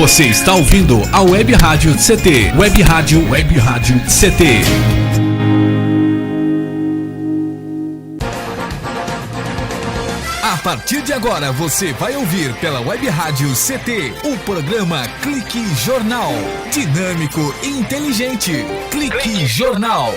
Você está ouvindo a Web Rádio CT. Web Rádio CT. A partir de agora você vai ouvir pela Web Rádio CT o programa Clique Jornal. Dinâmico e inteligente. Clique Jornal.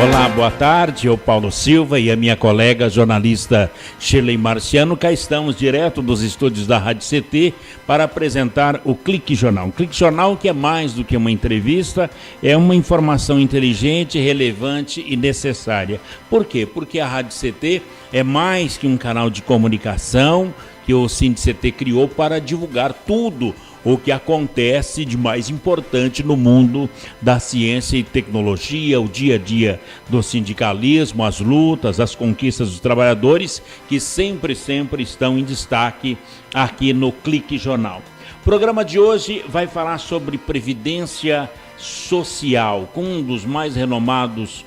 Olá, boa tarde, eu Paulo Silva e a minha colega jornalista Shirley Marciano. Cá estamos direto dos estúdios da Rádio CT para apresentar o Clique Jornal. Um Clique Jornal que é mais do que uma entrevista, é uma informação inteligente, relevante e necessária. Por quê? Porque a Rádio CT é mais que um canal de comunicação que o SINDICT criou para divulgar tudo o que acontece de mais importante no mundo da ciência e tecnologia, o dia a dia do sindicalismo, as lutas, as conquistas dos trabalhadores, que sempre estão em destaque aqui no Clique Jornal. O programa de hoje vai falar sobre previdência social, com um dos mais renomados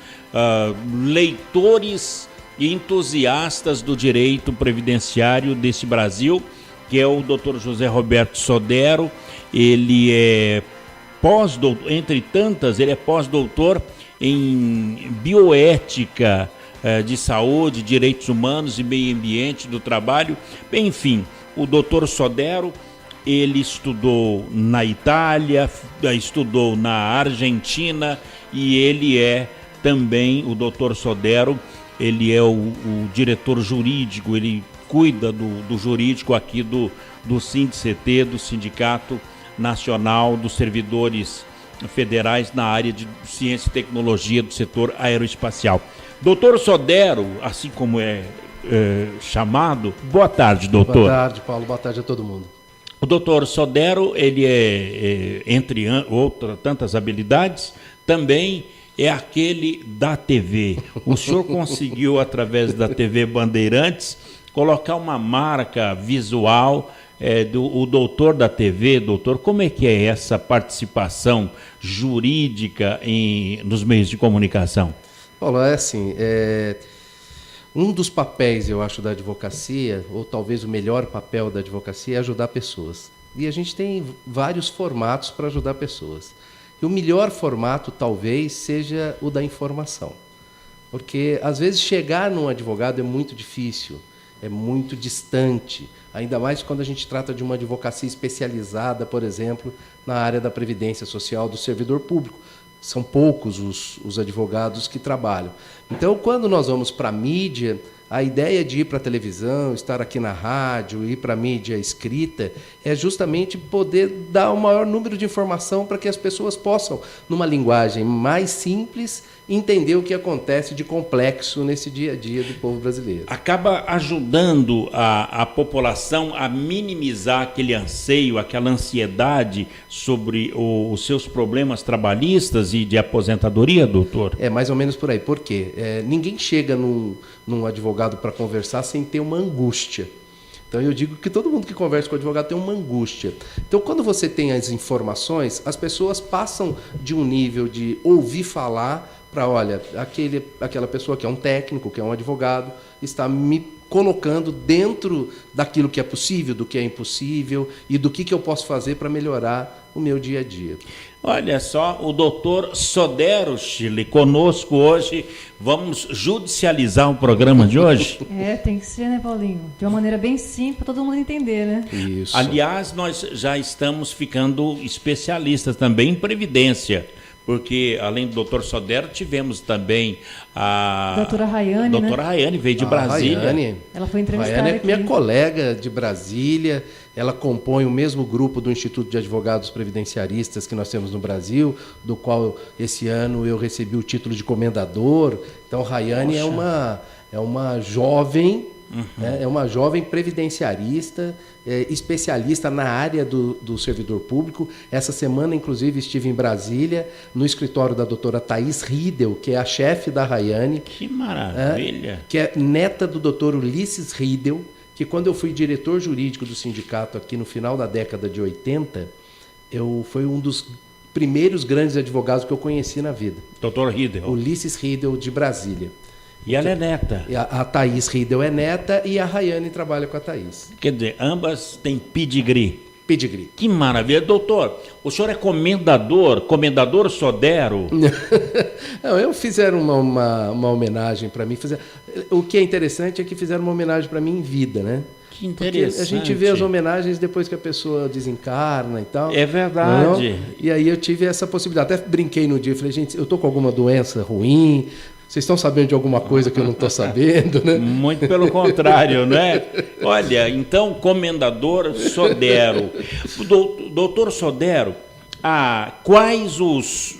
leitores e entusiastas do direito previdenciário desse Brasil, que é o Dr. José Roberto Sodero. Ele é pós-doutor, entre tantas, ele é pós-doutor em bioética de saúde, direitos humanos e meio ambiente do trabalho. Bem, enfim, o Dr. Sodero, ele estudou na Itália, estudou na Argentina e ele é também, o Dr. Sodero, ele é o diretor jurídico, ele cuida do jurídico aqui do SINDICT, do Sindicato Nacional dos Servidores Federais na área de ciência e tecnologia do setor aeroespacial. Doutor Sodero, assim como é chamado, boa tarde, doutor. Boa tarde, Paulo, boa tarde a todo mundo. O doutor Sodero, ele entre outras tantas habilidades, também é aquele da TV. O senhor conseguiu, através da TV Bandeirantes, colocar uma marca visual o doutor da TV. Doutor, como é que é essa participação jurídica nos meios de comunicação? Paulo, é assim, um dos papéis, eu acho, da advocacia, ou talvez o melhor papel da advocacia, é ajudar pessoas. E a gente tem vários formatos para ajudar pessoas. E o melhor formato, talvez, seja o da informação. Porque, às vezes, chegar num advogado é muito difícil, é muito distante, ainda mais quando a gente trata de uma advocacia especializada, por exemplo, na área da previdência social do servidor público. São poucos os advogados que trabalham. Então, quando nós vamos para a mídia, a ideia de ir para a televisão, estar aqui na rádio, ir para a mídia escrita, é justamente poder dar o maior número de informação para que as pessoas possam, numa linguagem mais simples, entender o que acontece de complexo nesse dia a dia do povo brasileiro. Acaba ajudando a população a minimizar aquele anseio, aquela ansiedade sobre os seus problemas trabalhistas e de aposentadoria, doutor? É mais ou menos por aí. Por quê? Ninguém chega num advogado para conversar sem ter uma angústia. Então eu digo que todo mundo que conversa com o advogado tem uma angústia. Então quando você tem as informações, as pessoas passam de um nível de ouvir falar para, olha, aquela pessoa que é um técnico, que é um advogado, está me colocando dentro daquilo que é possível, do que é impossível e do que eu posso fazer para melhorar o meu dia a dia. Olha só, o doutor Sodero, Chile, conosco hoje. Vamos judicializar o programa de hoje? Tem que ser, né, Paulinho? De uma maneira bem simples para todo mundo entender, né? Isso. Aliás, nós já estamos ficando especialistas também em previdência, porque além do doutor Sodero, tivemos também a doutora Rayane, doutora Rayane, veio de Brasília. Rayane, ela foi entrevistada Rayane é aqui. Minha colega de Brasília, ela compõe o mesmo grupo do Instituto de Advogados Previdenciaristas que nós temos no Brasil, do qual esse ano eu recebi o título de comendador. Então, Rayane é uma jovem, é uma jovem previdenciarista, especialista na área do servidor público. Essa semana, inclusive, estive em Brasília, no escritório da doutora Thaís Riedel, que é a chefe da Rayane. Que maravilha! Que é neta do doutor Ulisses Riedel, que quando eu fui diretor jurídico do sindicato aqui no final da década de 80, fui um dos primeiros grandes advogados que eu conheci na vida. Dr. Riedel. Ulisses Riedel, de Brasília. E ela é neta. A Thaís Riedel é neta e a Rayane trabalha com a Thaís. Quer dizer, ambas têm pedigree. Pedigree. Que maravilha. Doutor, o senhor é comendador Sodero? Não, fizeram uma homenagem para mim. O que é interessante é que fizeram uma homenagem para mim em vida, né? Que interessante. Porque a gente vê as homenagens depois que a pessoa desencarna e tal. É verdade. Não? E aí eu tive essa possibilidade. Até brinquei no dia, falei, gente, eu tô com alguma doença ruim, vocês estão sabendo de alguma coisa que eu não estou sabendo, né? Muito pelo contrário, né? Olha, então, comendador Sodero. Doutor Sodero,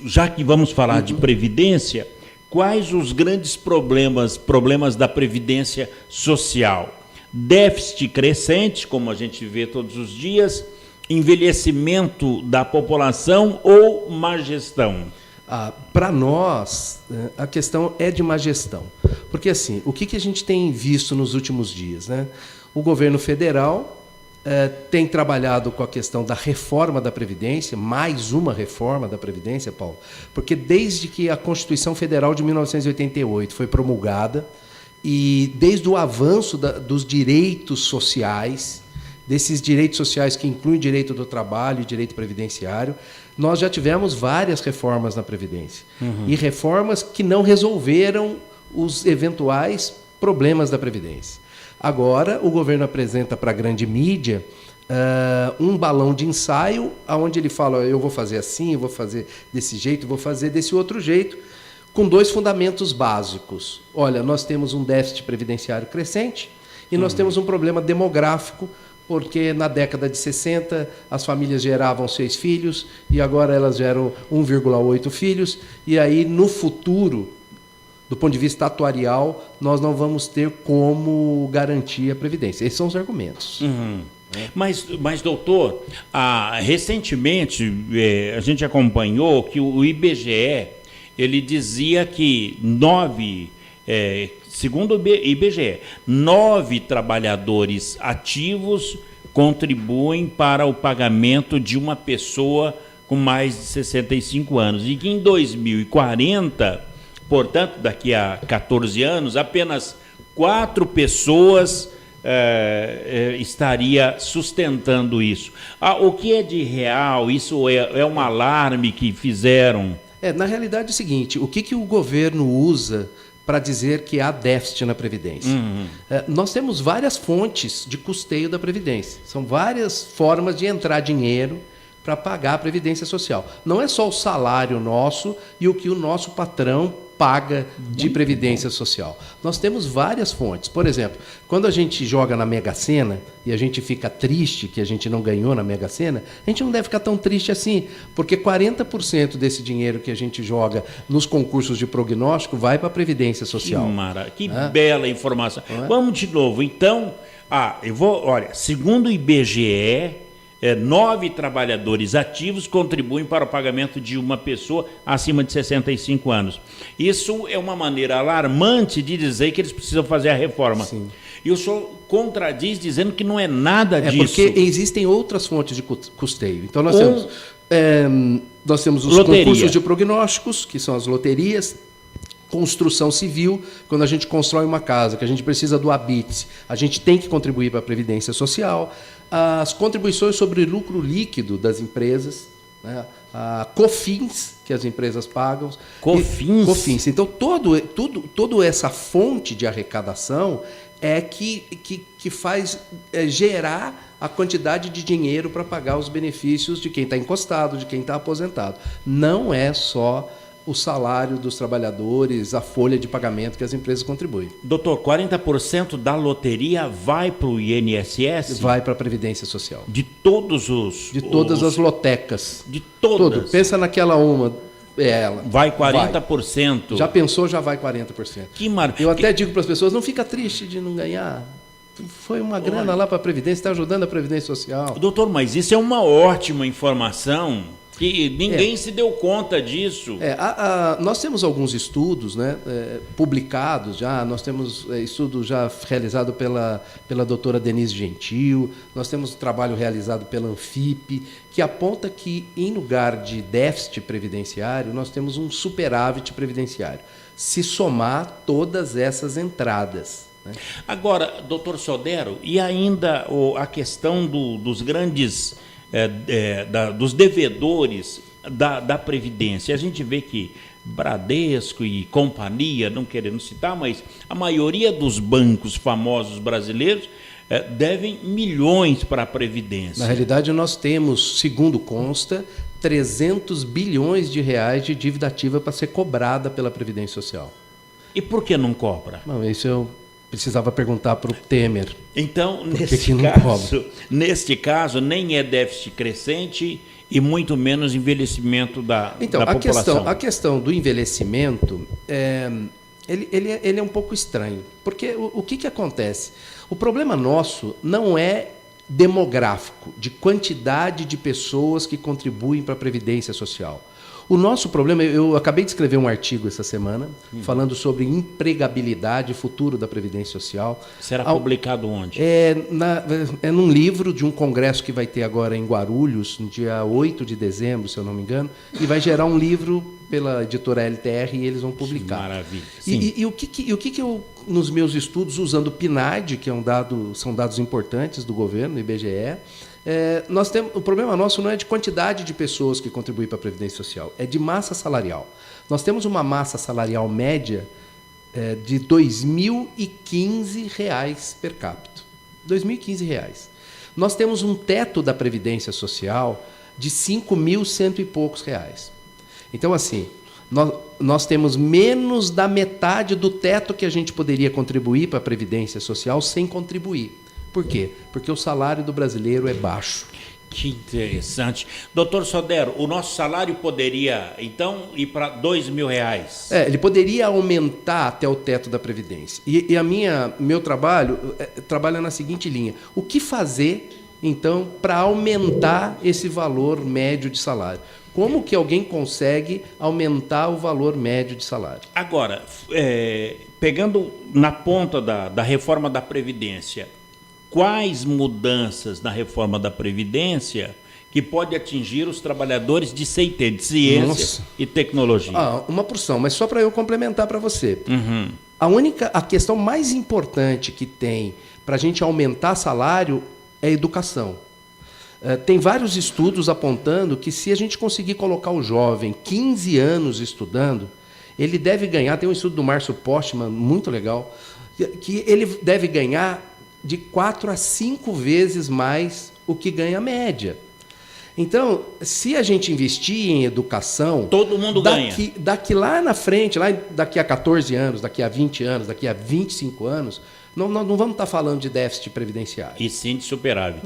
já que vamos falar de Previdência, quais os grandes problemas da Previdência Social? Déficit crescente, como a gente vê todos os dias, envelhecimento da população ou má gestão? Para nós, a questão é de má gestão. Porque, assim, o que a gente tem visto nos últimos dias, né? O governo federal tem trabalhado com a questão da reforma da Previdência, mais uma reforma da Previdência, Paulo, porque desde que a Constituição Federal de 1988 foi promulgada, e desde o avanço dos direitos sociais, desses direitos sociais que incluem direito do trabalho e direito previdenciário, nós já tivemos várias reformas na Previdência. E reformas que não resolveram os eventuais problemas da Previdência. Agora, o governo apresenta para a grande mídia um balão de ensaio, onde ele fala, eu vou fazer assim, eu vou fazer desse jeito, eu vou fazer desse outro jeito, com dois fundamentos básicos. Olha, nós temos um déficit previdenciário crescente e nós temos um problema demográfico, porque na década de 60 as famílias geravam 6 filhos e agora elas geram 1,8 filhos, e aí no futuro, do ponto de vista atuarial, nós não vamos ter como garantir a Previdência. Esses são os argumentos. Mas, doutor, recentemente a gente acompanhou que o IBGE, ele dizia que segundo o IBGE, 9 trabalhadores ativos contribuem para o pagamento de uma pessoa com mais de 65 anos. E que em 2040, portanto, daqui a 14 anos, apenas 4 pessoas estaria sustentando isso. O que é de real? Isso é um alarme que fizeram? Na realidade é o seguinte, o que o governo usa para dizer que há déficit na Previdência? Nós temos várias fontes de custeio da Previdência. São várias formas de entrar dinheiro para pagar a Previdência Social. Não é só o salário nosso e o que o nosso patrão paga de Previdência Social. Nós temos várias fontes. Por exemplo, quando a gente joga na Mega Sena e a gente fica triste que a gente não ganhou na Mega Sena, a gente não deve ficar tão triste assim, porque 40% desse dinheiro que a gente joga nos concursos de prognóstico vai para a Previdência Social. Que bela informação. Vamos de novo. Então, olha, segundo o IBGE, 9 trabalhadores ativos contribuem para o pagamento de uma pessoa acima de 65 anos. Isso é uma maneira alarmante de dizer que eles precisam fazer a reforma. Sim. E o senhor contradiz dizendo que não é nada disso. Porque existem outras fontes de custeio. Então nós temos os Loteria. Concursos de prognósticos, que são as loterias, construção civil, quando a gente constrói uma casa, que a gente precisa do habite, a gente tem que contribuir para a Previdência Social, as contribuições sobre lucro líquido das empresas, né? A COFINS, que as empresas pagam. COFINS. Então, toda essa fonte de arrecadação é que faz gerar a quantidade de dinheiro para pagar os benefícios de quem está encostado, de quem está aposentado. Não é só o salário dos trabalhadores, a folha de pagamento que as empresas contribuem. Doutor, 40% da loteria vai para o INSS? Vai para a Previdência Social. De todos De todas as lotecas. De todas? Todo. Pensa naquela uma. Ela. Vai 40%? Vai. Já pensou, já vai 40%. Que maravilha. Eu até digo para as pessoas, não fica triste de não ganhar. Foi uma grana lá para a Previdência, está ajudando a Previdência Social. Doutor, mas isso é uma ótima informação. Que ninguém se deu conta disso. Nós temos alguns estudos, né, publicados já, nós temos estudo já realizado pela doutora Denise Gentil, nós temos trabalho realizado pela Anfip, que aponta que, em lugar de déficit previdenciário, nós temos um superávit previdenciário, se somar todas essas entradas. Né? Agora, doutor Sodero, e ainda a questão dos grandes... dos devedores da Previdência. A gente vê que Bradesco e companhia, não querendo citar, mas a maioria dos bancos famosos brasileiros devem milhões para a Previdência. Na realidade, nós temos, segundo consta, 300 bilhões de reais de dívida ativa para ser cobrada pela Previdência Social. E por que não cobra? Não, isso eu precisava perguntar para o Temer. Então, neste caso, nem é déficit crescente e muito menos envelhecimento da população. A questão do envelhecimento, ele é um pouco estranho. Porque o que acontece? O problema nosso não é demográfico, de quantidade de pessoas que contribuem para a Previdência Social. O nosso problema, eu acabei de escrever um artigo essa semana, falando sobre empregabilidade futuro da Previdência Social. Será publicado onde? É num livro de um congresso que vai ter agora em Guarulhos, no dia 8 de dezembro, se eu não me engano, e vai gerar um livro pela editora LTR e eles vão publicar. Maravilha. E o que eu, nos meus estudos, usando o PNAD, que são dados importantes do governo, do IBGE, o problema nosso não é de quantidade de pessoas que contribuem para a Previdência Social, é de massa salarial. Nós temos uma massa salarial média de R$ 2.015 per capita. R$ 2.015. Nós temos um teto da Previdência Social de R$ 5.100 e poucos reais. Então, assim, nós temos menos da metade do teto que a gente poderia contribuir para a Previdência Social sem contribuir. Por quê? Porque o salário do brasileiro é baixo. Que interessante. Doutor Sodero, o nosso salário poderia, então, ir para R$ 2.000? Ele poderia aumentar até o teto da Previdência. E meu trabalho trabalha na seguinte linha. O que fazer, então, para aumentar esse valor médio de salário? Como que alguém consegue aumentar o valor médio de salário? Agora, pegando na ponta da reforma da Previdência, quais mudanças na reforma da Previdência que pode atingir os trabalhadores de CIT, de ciência e tecnologia? Uma porção, mas só para eu complementar para você. A questão mais importante que tem para a gente aumentar salário é a educação. Tem vários estudos apontando que se a gente conseguir colocar o jovem 15 anos estudando, ele deve ganhar, tem um estudo do Márcio Postman, muito legal, que ele deve ganhar de 4 a 5 vezes mais o que ganha a média. Então, se a gente investir em educação... Todo mundo ganha. Daqui lá na frente, daqui a 14 anos, daqui a 20 anos, daqui a 25 anos, nós não vamos estar falando de déficit previdenciário. E sim de superávit.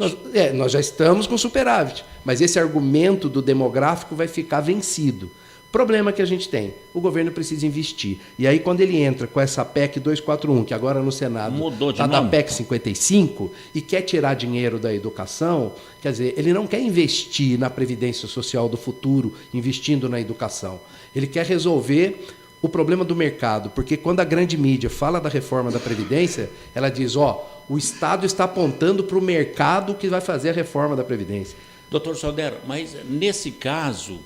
Nós já estamos com superávit, mas esse argumento do demográfico vai ficar vencido. Problema que a gente tem, o governo precisa investir. E aí, quando ele entra com essa PEC 241, que agora no Senado está da PEC 55, e quer tirar dinheiro da educação, quer dizer, ele não quer investir na Previdência Social do futuro, investindo na educação. Ele quer resolver o problema do mercado, porque quando a grande mídia fala da reforma da Previdência, ela diz, o Estado está apontando para o mercado que vai fazer a reforma da Previdência. Doutor Sodero, mas nesse caso...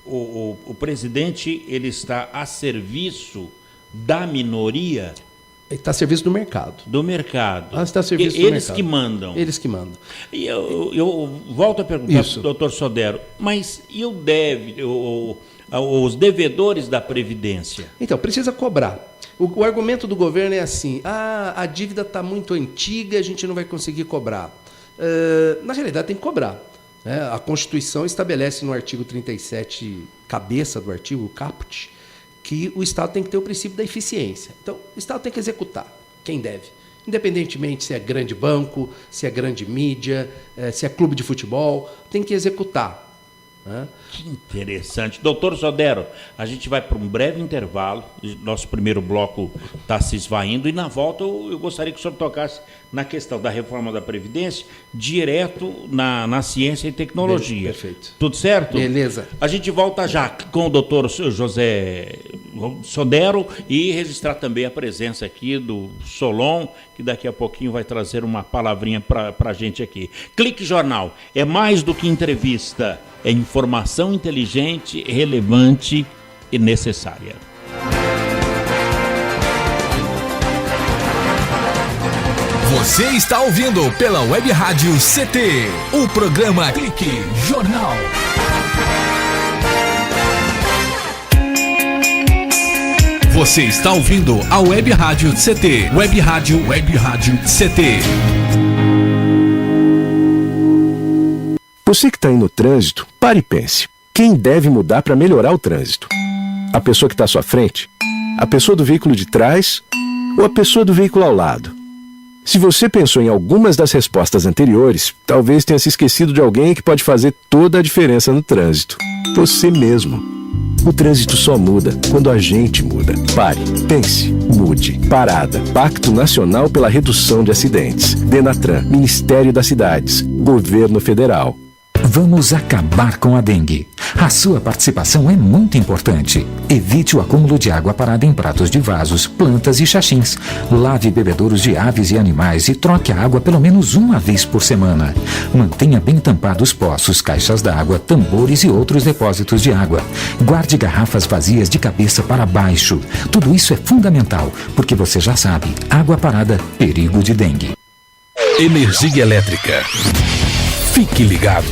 O presidente ele está a serviço da minoria? Ele está a serviço do mercado. Do mercado. Está a serviço do Eles mercado. que mandam. Eles que mandam. E eu volto a perguntar para o doutor Sodero, mas e os devedores da Previdência? Então, precisa cobrar. O argumento do governo é assim, a dívida está muito antiga, a gente não vai conseguir cobrar. Na realidade, tem que cobrar. A Constituição estabelece no artigo 37, cabeça do artigo, caput, que o Estado tem que ter o princípio da eficiência. Então, o Estado tem que executar quem deve. Independentemente se é grande banco, se é grande mídia, se é clube de futebol, tem que executar. né? Que interessante. Doutor Sodero, a gente vai para um breve intervalo, nosso primeiro bloco está se esvaindo, e na volta eu gostaria que o senhor tocasse na questão da reforma da Previdência, direto na ciência e tecnologia. Perfeito. Tudo certo? Beleza. A gente volta já com o doutor José Sodero e registrar também a presença aqui do Solon, que daqui a pouquinho vai trazer uma palavrinha para a gente aqui. Clique Jornal é mais do que entrevista, é informação inteligente, relevante e necessária. Você está ouvindo pela Web Rádio CT, o programa Clique Jornal. Você está ouvindo a Web Rádio CT, Web Rádio CT. Você que está aí no trânsito, pare e pense. Quem deve mudar para melhorar o trânsito? A pessoa que está à sua frente? A pessoa do veículo de trás? Ou a pessoa do veículo ao lado? Se você pensou em algumas das respostas anteriores, talvez tenha se esquecido de alguém que pode fazer toda a diferença no trânsito. Você mesmo. O trânsito só muda quando a gente muda. Pare, pense, mude. Parada. Pacto Nacional pela Redução de Acidentes. Denatran, Ministério das Cidades, Governo Federal. Vamos acabar com a dengue. A sua participação é muito importante. Evite o acúmulo de água parada em pratos de vasos, plantas e xaxins. Lave bebedouros de aves e animais e troque a água pelo menos uma vez por semana. Mantenha bem tampados poços, caixas d'água, tambores e outros depósitos de água. Guarde garrafas vazias de cabeça para baixo. Tudo isso é fundamental, porque você já sabe, água parada, perigo de dengue. Energia elétrica. Fique ligado.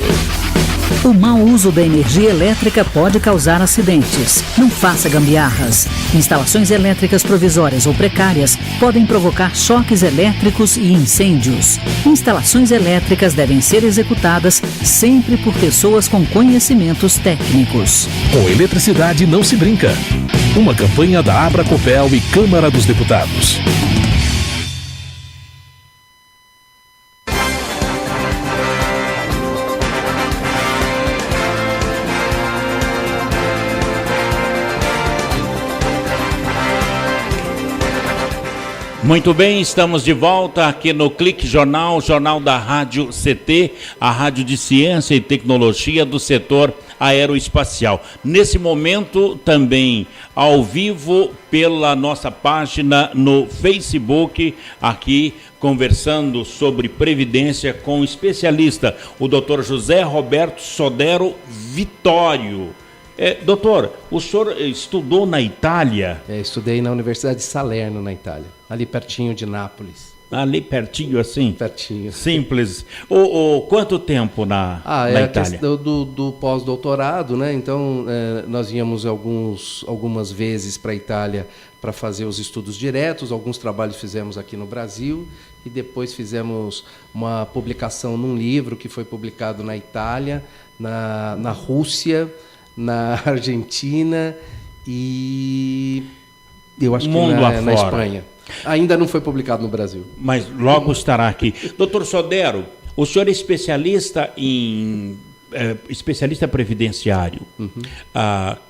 O mau uso da energia elétrica pode causar acidentes. Não faça gambiarras. Instalações elétricas provisórias ou precárias podem provocar choques elétricos e incêndios. Instalações elétricas devem ser executadas sempre por pessoas com conhecimentos técnicos. Com eletricidade não se brinca. Uma campanha da Abracopel e Câmara dos Deputados. Muito bem, estamos de volta aqui no Clique Jornal, jornal da Rádio CT, a rádio de ciência e tecnologia do setor aeroespacial. Nesse momento, também ao vivo pela nossa página no Facebook, aqui conversando sobre previdência com o especialista, o Dr. José Roberto Sodero Vitório. Doutor, o senhor estudou na Itália? Estudei na Universidade de Salerno, na Itália, ali pertinho de Nápoles. Ali pertinho, assim? Pertinho. Simples. Quanto tempo na Itália? A questão do pós-doutorado, né? Então, nós íamos algumas vezes para a Itália para fazer os estudos diretos, alguns trabalhos fizemos aqui no Brasil e depois fizemos uma publicação num livro que foi publicado na Itália, na Rússia, na Argentina e eu acho que na Espanha. Ainda não foi publicado no Brasil. Mas logo estará aqui. Doutor Sodero, o senhor é especialista previdenciário. Uhum.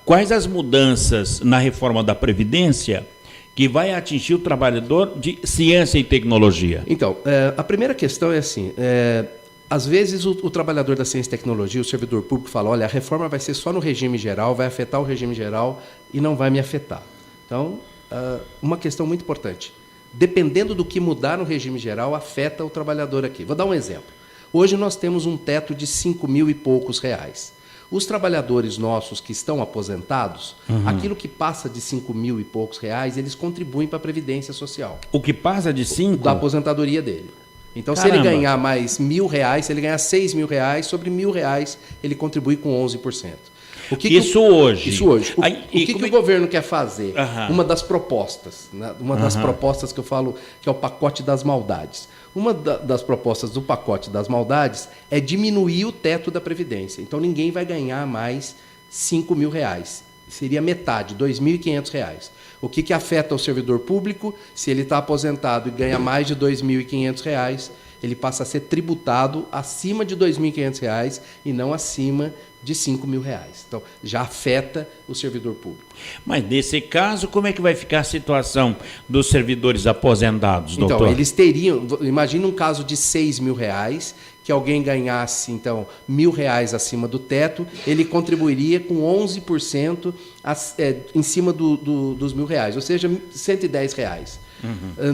Quais as mudanças na reforma da Previdência que vai atingir o trabalhador de ciência e tecnologia? Então, a primeira questão é assim... Às vezes o trabalhador da ciência e tecnologia, o servidor público, fala, olha, a reforma vai ser só no regime geral, vai afetar o regime geral e não vai me afetar. Então, uma questão muito importante. Dependendo do que mudar no regime geral, afeta o trabalhador aqui. Vou dar um exemplo. Hoje nós temos um teto de 5.000 e poucos reais. Os trabalhadores nossos que estão aposentados, aquilo que passa de 5.000 e poucos reais, eles contribuem para a Previdência Social. O que passa de 5? Da aposentadoria dele. Então, Caramba. Se ele ganhar mais R$1.000, se ele ganhar R$6.000, sobre R$1.000 ele contribui com 11%. Isso hoje. O que o governo quer fazer? Uma das propostas, né? Das propostas que eu falo que é o pacote das maldades. Uma das propostas do pacote das maldades é diminuir o teto da Previdência. Então, ninguém vai ganhar mais R$5.000. Seria metade, R$2.500. O que afeta o servidor público? Se ele está aposentado e ganha mais de R$2.500, ele passa a ser tributado acima de R$ 2.500 e não acima de R$ 5.000. Então, já afeta o servidor público. Mas nesse caso, como é que vai ficar a situação dos servidores aposentados, doutor? Então, eles teriam, imagina um caso de R$ 6.000, que alguém ganhasse, então, R$ 1.000 acima do teto, ele contribuiria com 11% em cima dos R$ 1.000, ou seja, R$ 110.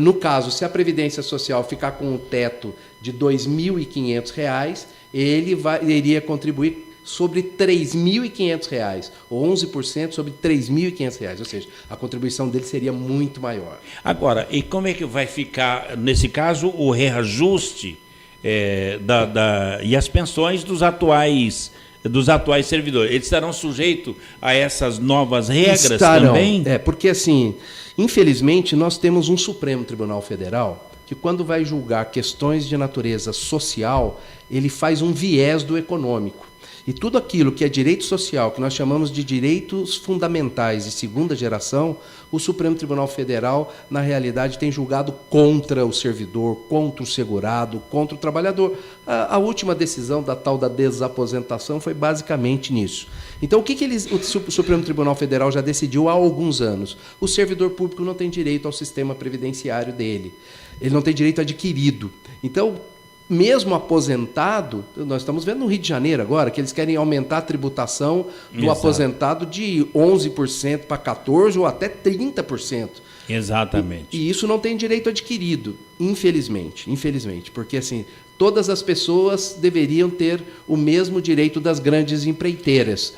No caso, se a Previdência Social ficar com um teto de R$ 2.500, ele iria contribuir sobre R$ 3.500, ou 11% sobre R$ 3.500, ou seja, a contribuição dele seria muito maior. Agora, e como é que vai ficar, nesse caso, o reajuste e as pensões dos atuais servidores? Eles estarão sujeitos a essas novas regras também? Porque assim, infelizmente, nós temos um Supremo Tribunal Federal que, quando vai julgar questões de natureza social, ele faz um viés do econômico. E tudo aquilo que é direito social, que nós chamamos de direitos fundamentais de segunda geração, o Supremo Tribunal Federal, na realidade, tem julgado contra o servidor, contra o segurado, contra o trabalhador. A última decisão da tal da desaposentação foi basicamente nisso. Então, o Supremo Tribunal Federal já decidiu há alguns anos? O servidor público não tem direito ao sistema previdenciário dele. Ele não tem direito adquirido. Então, mesmo aposentado, nós estamos vendo no Rio de Janeiro agora, que eles querem aumentar a tributação do aposentado de 11% para 14% ou até 30%. Exatamente. E isso não tem direito adquirido, infelizmente, porque assim, todas as pessoas deveriam ter o mesmo direito das grandes empreiteiras.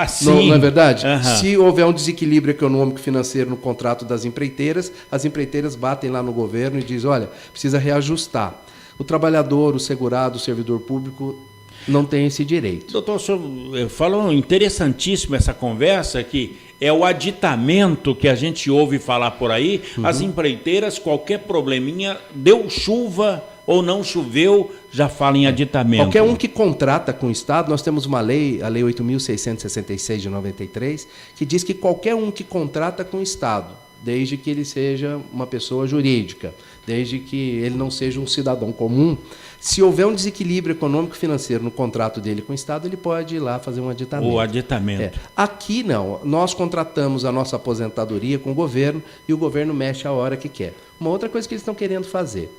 Sim. Não é verdade? Uhum. Se houver um desequilíbrio econômico e financeiro no contrato das empreiteiras, as empreiteiras batem lá no governo e dizem, olha, precisa reajustar. O trabalhador, o segurado, o servidor público não tem esse direito. Doutor, o senhor falou interessantíssimo essa conversa, que é o aditamento que a gente ouve falar por aí. As empreiteiras, qualquer probleminha, deu chuva ou não choveu, já fala em aditamento. Qualquer um que contrata com o Estado, nós temos uma lei, a Lei 8.666 de 93, que diz que qualquer um que contrata com o Estado, desde que ele seja uma pessoa jurídica, desde que ele não seja um cidadão comum, se houver um desequilíbrio econômico-financeiro no contrato dele com o Estado, ele pode ir lá fazer um aditamento. O aditamento. Aqui não, nós contratamos a nossa aposentadoria com o governo e o governo mexe a hora que quer. Uma outra coisa que eles estão querendo fazer,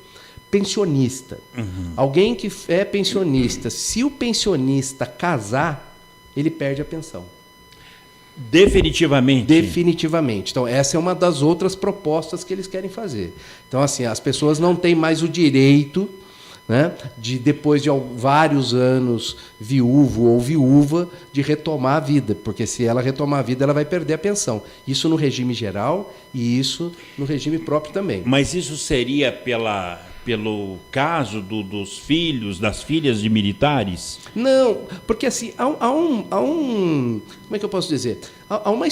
pensionista. Alguém que é pensionista, se o pensionista casar, ele perde a pensão. Definitivamente? Definitivamente. Então, essa é uma das outras propostas que eles querem fazer. Então, assim, as pessoas não têm mais o direito, né, de, depois de vários anos viúvo ou viúva, de retomar a vida, porque se ela retomar a vida, ela vai perder a pensão. Isso no regime geral e isso no regime próprio também. Mas isso seria pelo caso dos filhos, das filhas de militares? Não, porque assim, há um como é que eu posso dizer? Há uma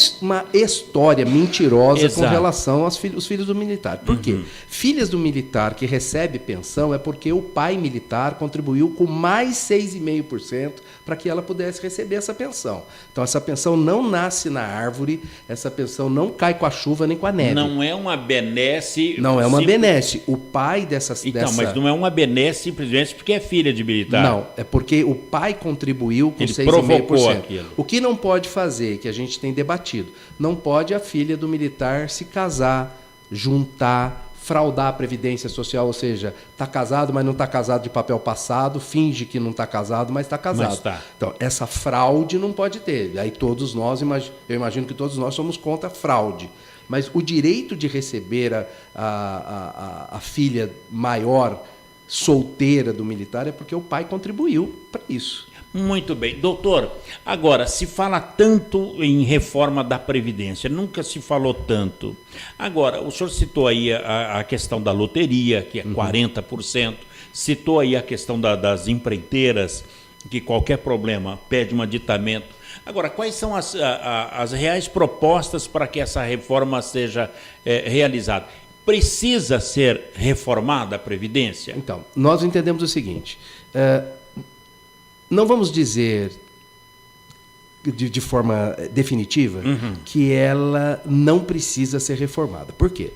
história mentirosa com relação aos filhos do militar. Por quê? Filhas do militar que recebe pensão é porque o pai militar contribuiu com mais 6,5% para que ela pudesse receber essa pensão. Então, essa pensão não nasce na árvore, essa pensão não cai com a chuva nem com a neve. Não é uma benesse... Não é uma benesse. O pai dessas... Então, mas não é uma benesse simplesmente porque é filha de militar. Não, é porque o pai contribuiu com 6,5%. O que não pode fazer, que a gente tem debatido, não pode a filha do militar se casar, juntar, fraudar a Previdência Social, ou seja, está casado, mas não está casado de papel passado, finge que não está casado, mas está casado. Mas tá. Então, essa fraude não pode ter. Aí todos nós, eu imagino que todos nós somos contra a fraude. Mas o direito de receber a filha maior solteira do militar é porque o pai contribuiu para isso. Muito bem. Doutor, agora, se fala tanto em reforma da Previdência, nunca se falou tanto. Agora, o senhor citou aí a questão da loteria, que é 40%, citou aí a questão das empreiteiras, que qualquer problema pede um aditamento. Agora, quais são as reais propostas para que essa reforma seja realizada? Precisa ser reformada a Previdência? Então, nós entendemos o seguinte... não vamos dizer de forma definitiva que ela não precisa ser reformada. Por quê?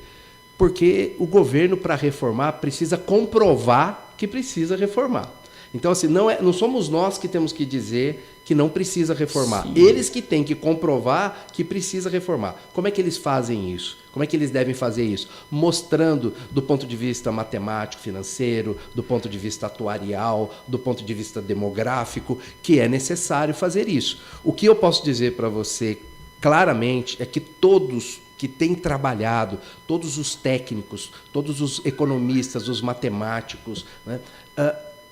porque o governo, para reformar, precisa comprovar que precisa reformar. Então, assim, não somos nós que temos que dizer que não precisa reformar. Sim. Eles que têm que comprovar que precisa reformar. Como é que eles fazem isso? Como é que eles devem fazer isso? Mostrando do ponto de vista matemático, financeiro, do ponto de vista atuarial, do ponto de vista demográfico, que é necessário fazer isso. O que eu posso dizer para você claramente é que todos que têm trabalhado, todos os técnicos, todos os economistas, os matemáticos, né,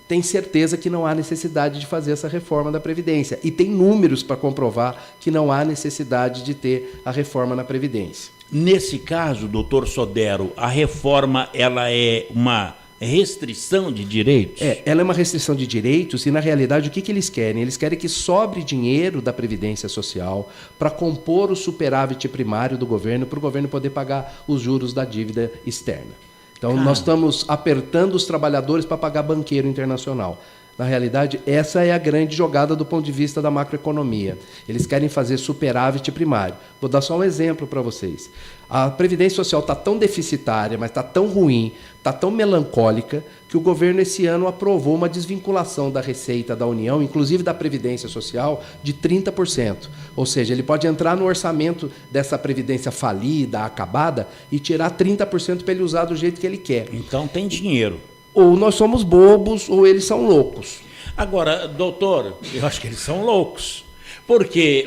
tem certeza que não há necessidade de fazer essa reforma da Previdência. E tem números para comprovar que não há necessidade de ter a reforma na Previdência. Nesse caso, doutor Sodero, a reforma ela é uma restrição de direitos? Ela é uma restrição de direitos e, na realidade, o que eles querem? Eles querem que sobre dinheiro da Previdência Social para compor o superávit primário do governo, para o governo poder pagar os juros da dívida externa. Então, nós estamos apertando os trabalhadores para pagar banqueiro internacional. Na realidade, essa é a grande jogada do ponto de vista da macroeconomia. Eles querem fazer superávit primário. Vou dar só um exemplo para vocês. A Previdência Social está tão deficitária, mas está tão ruim, está tão melancólica, que o governo esse ano aprovou uma desvinculação da receita da União, inclusive da Previdência Social, de 30%. Ou seja, ele pode entrar no orçamento dessa Previdência falida, acabada, e tirar 30% para ele usar do jeito que ele quer. Então tem dinheiro. Ou nós somos bobos, ou eles são loucos. Agora, doutor, eu acho que eles são loucos. Porque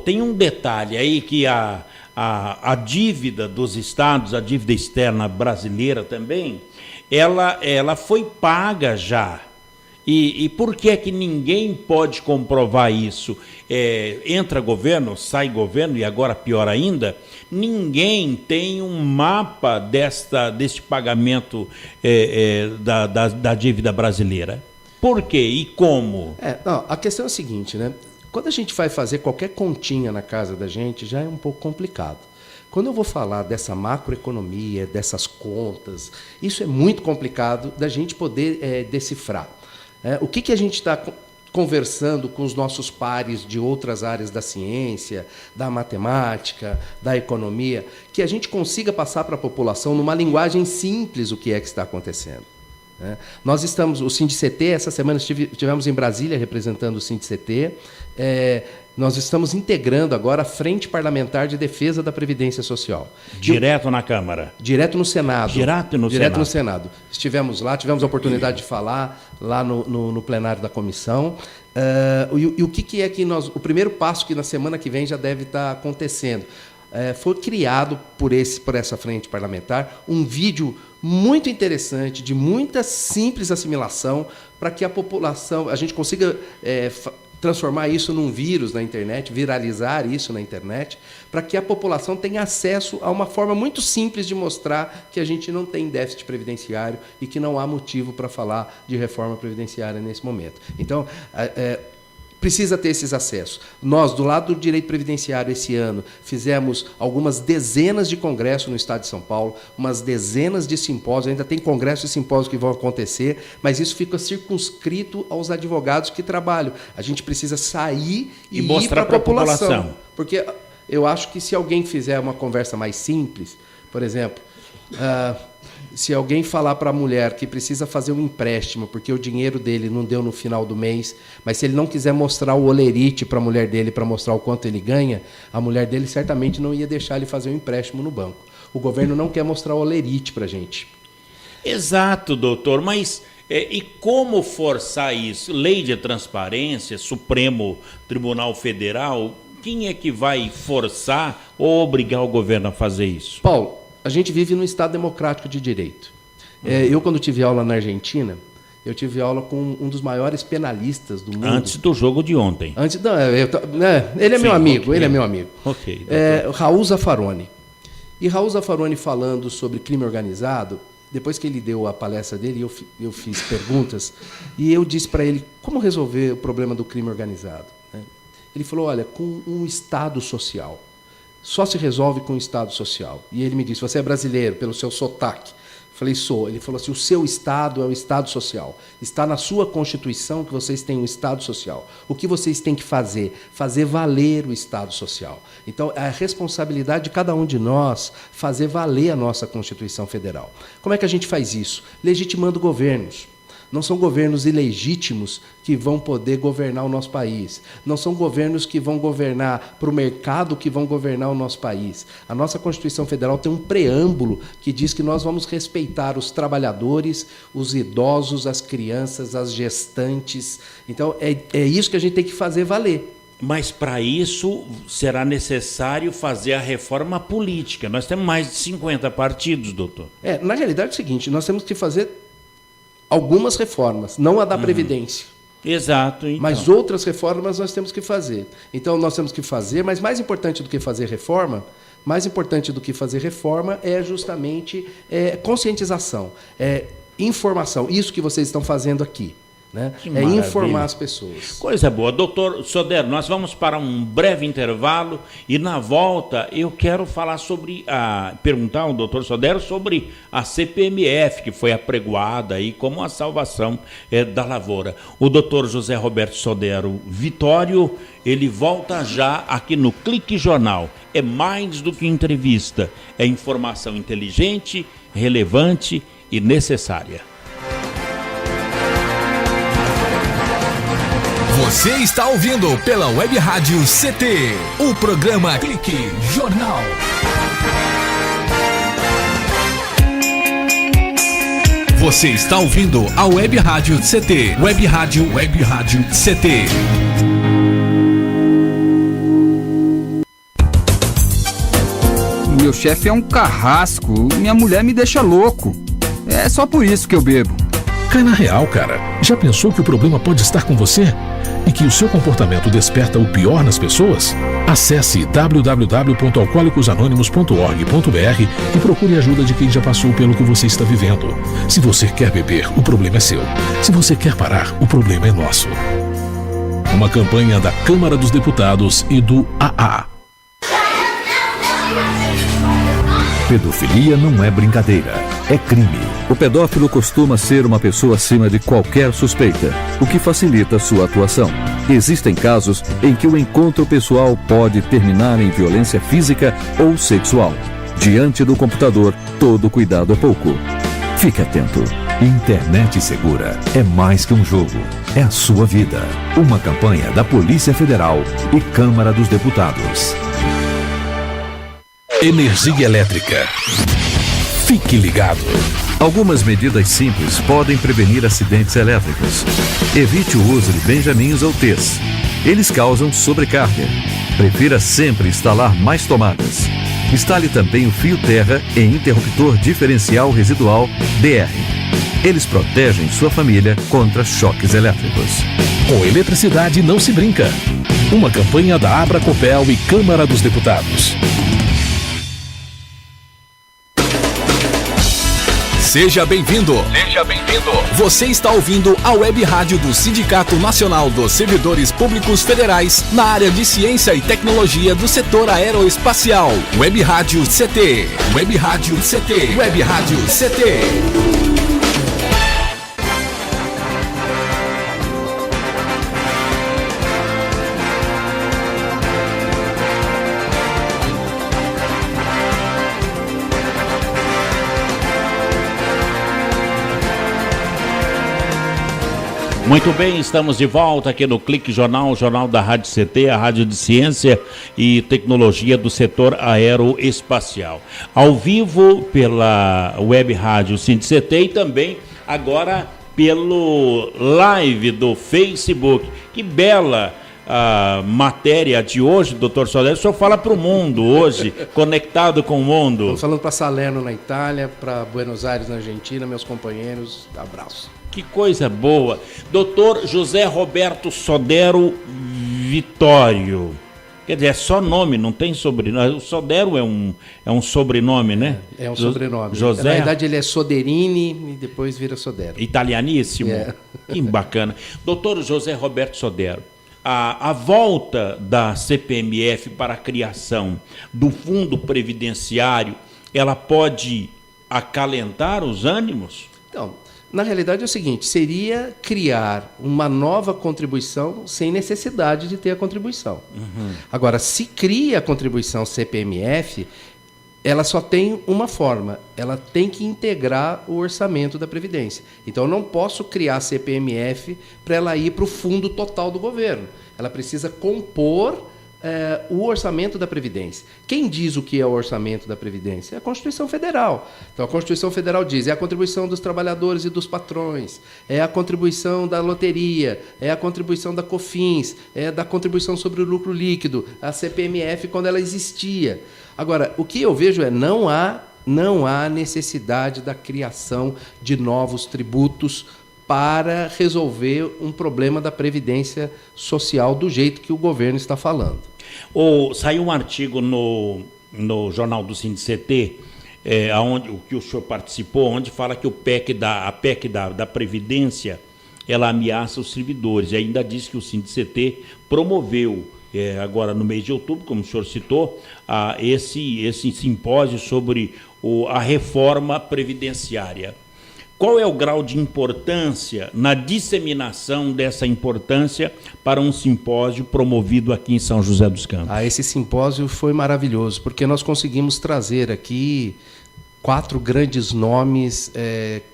tem um detalhe aí que a dívida dos estados, a dívida externa brasileira também, ela foi paga já. E por que é que ninguém pode comprovar isso? Entra governo, sai governo, e agora pior ainda, ninguém tem um mapa deste pagamento da dívida brasileira. Por quê e como? A questão é a seguinte, né? Quando a gente vai fazer qualquer continha na casa da gente, já é um pouco complicado. Quando eu vou falar dessa macroeconomia, dessas contas, isso é muito complicado da gente poder decifrar. O que a gente está conversando com os nossos pares de outras áreas da ciência, da matemática, da economia, que a gente consiga passar para a população numa linguagem simples o que é que está acontecendo. Nós estamos, o Sindict, essa semana estivemos em Brasília representando o Sindict, nós estamos integrando agora a Frente Parlamentar de Defesa da Previdência Social. Direto na Câmara? Direto no Senado. Direto no Senado. Estivemos lá, tivemos a oportunidade de falar lá no plenário da comissão. E o que é que o primeiro passo que na semana que vem já deve estar acontecendo? Foi criado por essa frente parlamentar um vídeo muito interessante, de muita simples assimilação, para que a população, a gente consiga transformar isso num vírus na internet, viralizar isso na internet, para que a população tenha acesso a uma forma muito simples de mostrar que a gente não tem déficit previdenciário e que não há motivo para falar de reforma previdenciária nesse momento. Então, precisa ter esses acessos. Nós, do lado do direito previdenciário, esse ano, fizemos algumas dezenas de congressos no estado de São Paulo, umas dezenas de simpósios, ainda tem congressos e simpósios que vão acontecer, mas isso fica circunscrito aos advogados que trabalham. A gente precisa sair e mostrar para a população. Porque eu acho que se alguém fizer uma conversa mais simples, por exemplo, se alguém falar para a mulher que precisa fazer um empréstimo porque o dinheiro dele não deu no final do mês, mas se ele não quiser mostrar o holerite para a mulher dele para mostrar o quanto ele ganha, a mulher dele certamente não ia deixar ele fazer um empréstimo no banco. O governo não quer mostrar o holerite para a gente. Exato, doutor, mas e como forçar isso? Lei de transparência, Supremo Tribunal Federal, quem é que vai forçar ou obrigar o governo a fazer isso? Paulo, a gente vive num Estado democrático de direito. Eu, quando tive aula na Argentina, eu tive aula com um dos maiores penalistas do mundo. Antes do jogo de ontem. Ele é meu amigo, okay. Ele é meu amigo. Ok. Raul Zaffaroni. E Raul Zaffaroni falando sobre crime organizado, depois que ele deu a palestra dele, eu fiz perguntas, e eu disse para ele como resolver o problema do crime organizado. Ele falou, olha, com um Estado social. Só se resolve com o Estado social. E ele me disse, você é brasileiro, pelo seu sotaque. Falei, sou. Ele falou assim, o seu Estado é o Estado social. Está na sua Constituição que vocês têm um Estado social. O que vocês têm que fazer? Fazer valer o Estado social. Então, é a responsabilidade de cada um de nós fazer valer a nossa Constituição Federal. Como é que a gente faz isso? Legitimando governos. Não são governos ilegítimos que vão poder governar o nosso país. Não são governos que vão governar para o mercado que vão governar o nosso país. A nossa Constituição Federal tem um preâmbulo que diz que nós vamos respeitar os trabalhadores, os idosos, as crianças, as gestantes. Então, é isso que a gente tem que fazer valer. Mas para isso será necessário fazer a reforma política. Nós temos mais de 50 partidos, doutor. Na realidade é o seguinte, nós temos que fazer algumas reformas, não a da Previdência. Exato. Então. Mas outras reformas nós temos que fazer. Então nós temos que fazer, mas mais importante do que fazer reforma, é justamente conscientização, informação. Isso que vocês estão fazendo aqui. Né? Informar as pessoas. Coisa boa. Doutor Sodero, nós vamos para um breve intervalo e na volta eu quero falar perguntar ao doutor Sodero sobre a CPMF, que foi apregoada aí como a salvação da lavoura. O doutor José Roberto Sodero Vitório, ele volta já aqui no Clique Jornal. É mais do que entrevista, é informação inteligente, relevante e necessária. Você está ouvindo pela Web Rádio CT, o programa Clique Jornal. Você está ouvindo a Web Rádio CT, Web Rádio CT. Meu chefe é um carrasco, minha mulher me deixa louco. É só por isso que eu bebo. Cai na real, cara. Já pensou que o problema pode estar com você? E que o seu comportamento desperta o pior nas pessoas? Acesse www.alcoolicosanonimos.org.br e procure ajuda de quem já passou pelo que você está vivendo. Se você quer beber, o problema é seu. Se você quer parar, o problema é nosso. Uma campanha da Câmara dos Deputados e do AA. Pedofilia não é brincadeira, é crime. O pedófilo costuma ser uma pessoa acima de qualquer suspeita, o que facilita sua atuação. Existem casos em que o encontro pessoal pode terminar em violência física ou sexual. Diante do computador, todo cuidado é pouco. Fique atento. Internet segura é mais que um jogo, é a sua vida. Uma campanha da Polícia Federal e Câmara dos Deputados. Energia elétrica. Fique ligado. Algumas medidas simples podem prevenir acidentes elétricos. Evite o uso de benjamins ou T's. Eles causam sobrecarga. Prefira sempre instalar mais tomadas. Instale também o fio terra e interruptor diferencial residual DR. Eles protegem sua família contra choques elétricos. Com eletricidade não se brinca. Uma campanha da Abracopel e Câmara dos Deputados. Seja bem-vindo. Você está ouvindo a Web Rádio do Sindicato Nacional dos Servidores Públicos Federais na área de Ciência e Tecnologia do setor aeroespacial. Web Rádio CT. Web Rádio CT. Web Rádio CT. Muito bem, estamos de volta aqui no Clique Jornal, o jornal da Rádio CT, a Rádio de Ciência e Tecnologia do setor aeroespacial. Ao vivo pela Web Rádio CT e também agora pelo live do Facebook. Que bela matéria de hoje, doutor Sodero. O senhor fala para o mundo hoje, conectado com o mundo. Estamos falando para Salerno na Itália, para Buenos Aires na Argentina, meus companheiros, abraço. Que coisa boa. Doutor José Roberto Sodero Vitório. Quer dizer, é só nome, não tem sobrenome. O Sodero é um sobrenome, né? É um sobrenome. José... Na verdade, ele é Soderini e depois vira Sodero. Italianíssimo. Que bacana. Doutor José Roberto Sodero, a volta da CPMF para a criação do Fundo Previdenciário, ela pode acalentar os ânimos? Então, na realidade é o seguinte, seria criar uma nova contribuição sem necessidade de ter a contribuição. Agora, se cria a contribuição CPMF, ela só tem uma forma, ela tem que integrar o orçamento da Previdência. Então, eu não posso criar a CPMF para ela ir para o fundo total do governo. Ela precisa compor o orçamento da Previdência. Quem diz o que é o orçamento da Previdência? É a Constituição Federal. Então, a Constituição Federal diz, é a contribuição dos trabalhadores e dos patrões, é a contribuição da loteria, é a contribuição da COFINS, é da contribuição sobre o lucro líquido, a CPMF quando ela existia. Agora, o que eu vejo é não há necessidade da criação de novos tributos para resolver um problema da Previdência Social do jeito que o governo está falando. Saiu um artigo no jornal do Sindict, o que o senhor participou, onde fala que a PEC da Previdência, ela ameaça os servidores. E ainda diz que o Sindict promoveu, agora no mês de outubro, como o senhor citou, esse simpósio sobre a reforma previdenciária. Qual é o grau de importância na disseminação dessa importância para um simpósio promovido aqui em São José dos Campos? Esse simpósio foi maravilhoso, porque nós conseguimos trazer aqui 4 grandes nomes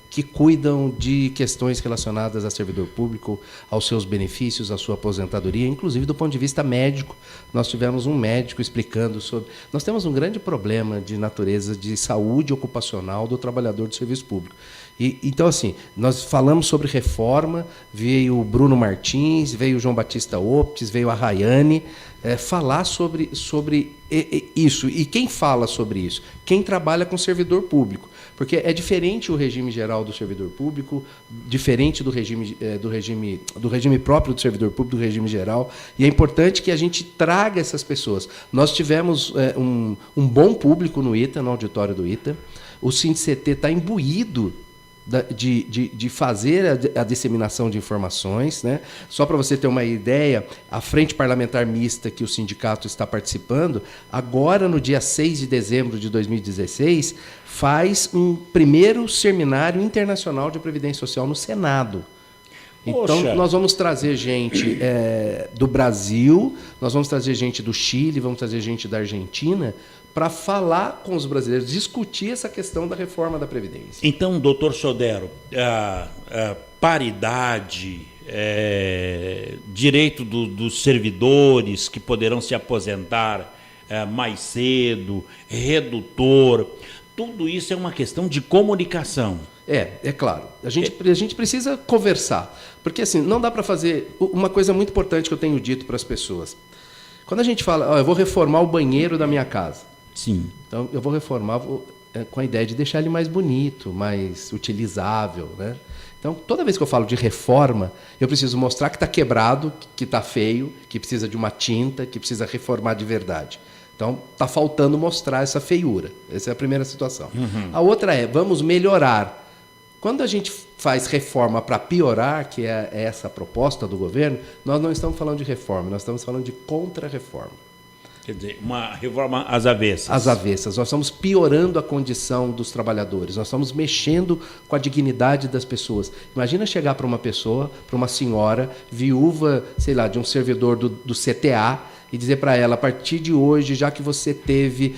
que cuidam de questões relacionadas a servidor público, aos seus benefícios, à sua aposentadoria, inclusive do ponto de vista médico. Nós tivemos um médico explicando sobre... Nós temos um grande problema de natureza de saúde ocupacional do trabalhador do serviço público. Então, assim, nós falamos sobre reforma, veio o Bruno Martins, veio o João Batista Optes, veio a Rayane, falar sobre isso. E quem fala sobre isso? Quem trabalha com servidor público. Porque é diferente o regime geral do servidor público, diferente do regime próprio do servidor público, do regime geral, e é importante que a gente traga essas pessoas. Nós tivemos um bom público no ITA, no auditório do ITA, o Sindict está imbuído de fazer a disseminação de informações, né? Só para você ter uma ideia, a Frente Parlamentar Mista que o sindicato está participando, agora no dia 6 de dezembro de 2016, faz um primeiro seminário internacional de Previdência Social no Senado. Então, nós vamos trazer gente do Brasil, nós vamos trazer gente do Chile, vamos trazer gente da Argentina, para falar com os brasileiros, discutir essa questão da reforma da Previdência. Então, doutor Sodero, paridade, direito dos servidores que poderão se aposentar mais cedo, redutor, tudo isso é uma questão de comunicação. É claro. A gente precisa conversar. Porque assim, não dá para fazer... Uma coisa muito importante que eu tenho dito para as pessoas. Quando a gente fala, eu vou reformar o banheiro da minha casa. Sim. Então, eu vou reformar com a ideia de deixar ele mais bonito, mais utilizável, né? Então, toda vez que eu falo de reforma, eu preciso mostrar que está quebrado, que está feio, que precisa de uma tinta, que precisa reformar de verdade. Então, está faltando mostrar essa feiura. Essa é a primeira situação. A outra vamos melhorar. Quando a gente faz reforma para piorar, que é essa a proposta do governo, nós não estamos falando de reforma, nós estamos falando de contra-reforma. Quer dizer, uma reforma às avessas. Às avessas. Nós estamos piorando a condição dos trabalhadores, nós estamos mexendo com a dignidade das pessoas. Imagina chegar para uma pessoa, para uma senhora, viúva, sei lá, de um servidor do CTA, e dizer para ela, a partir de hoje, já que você teve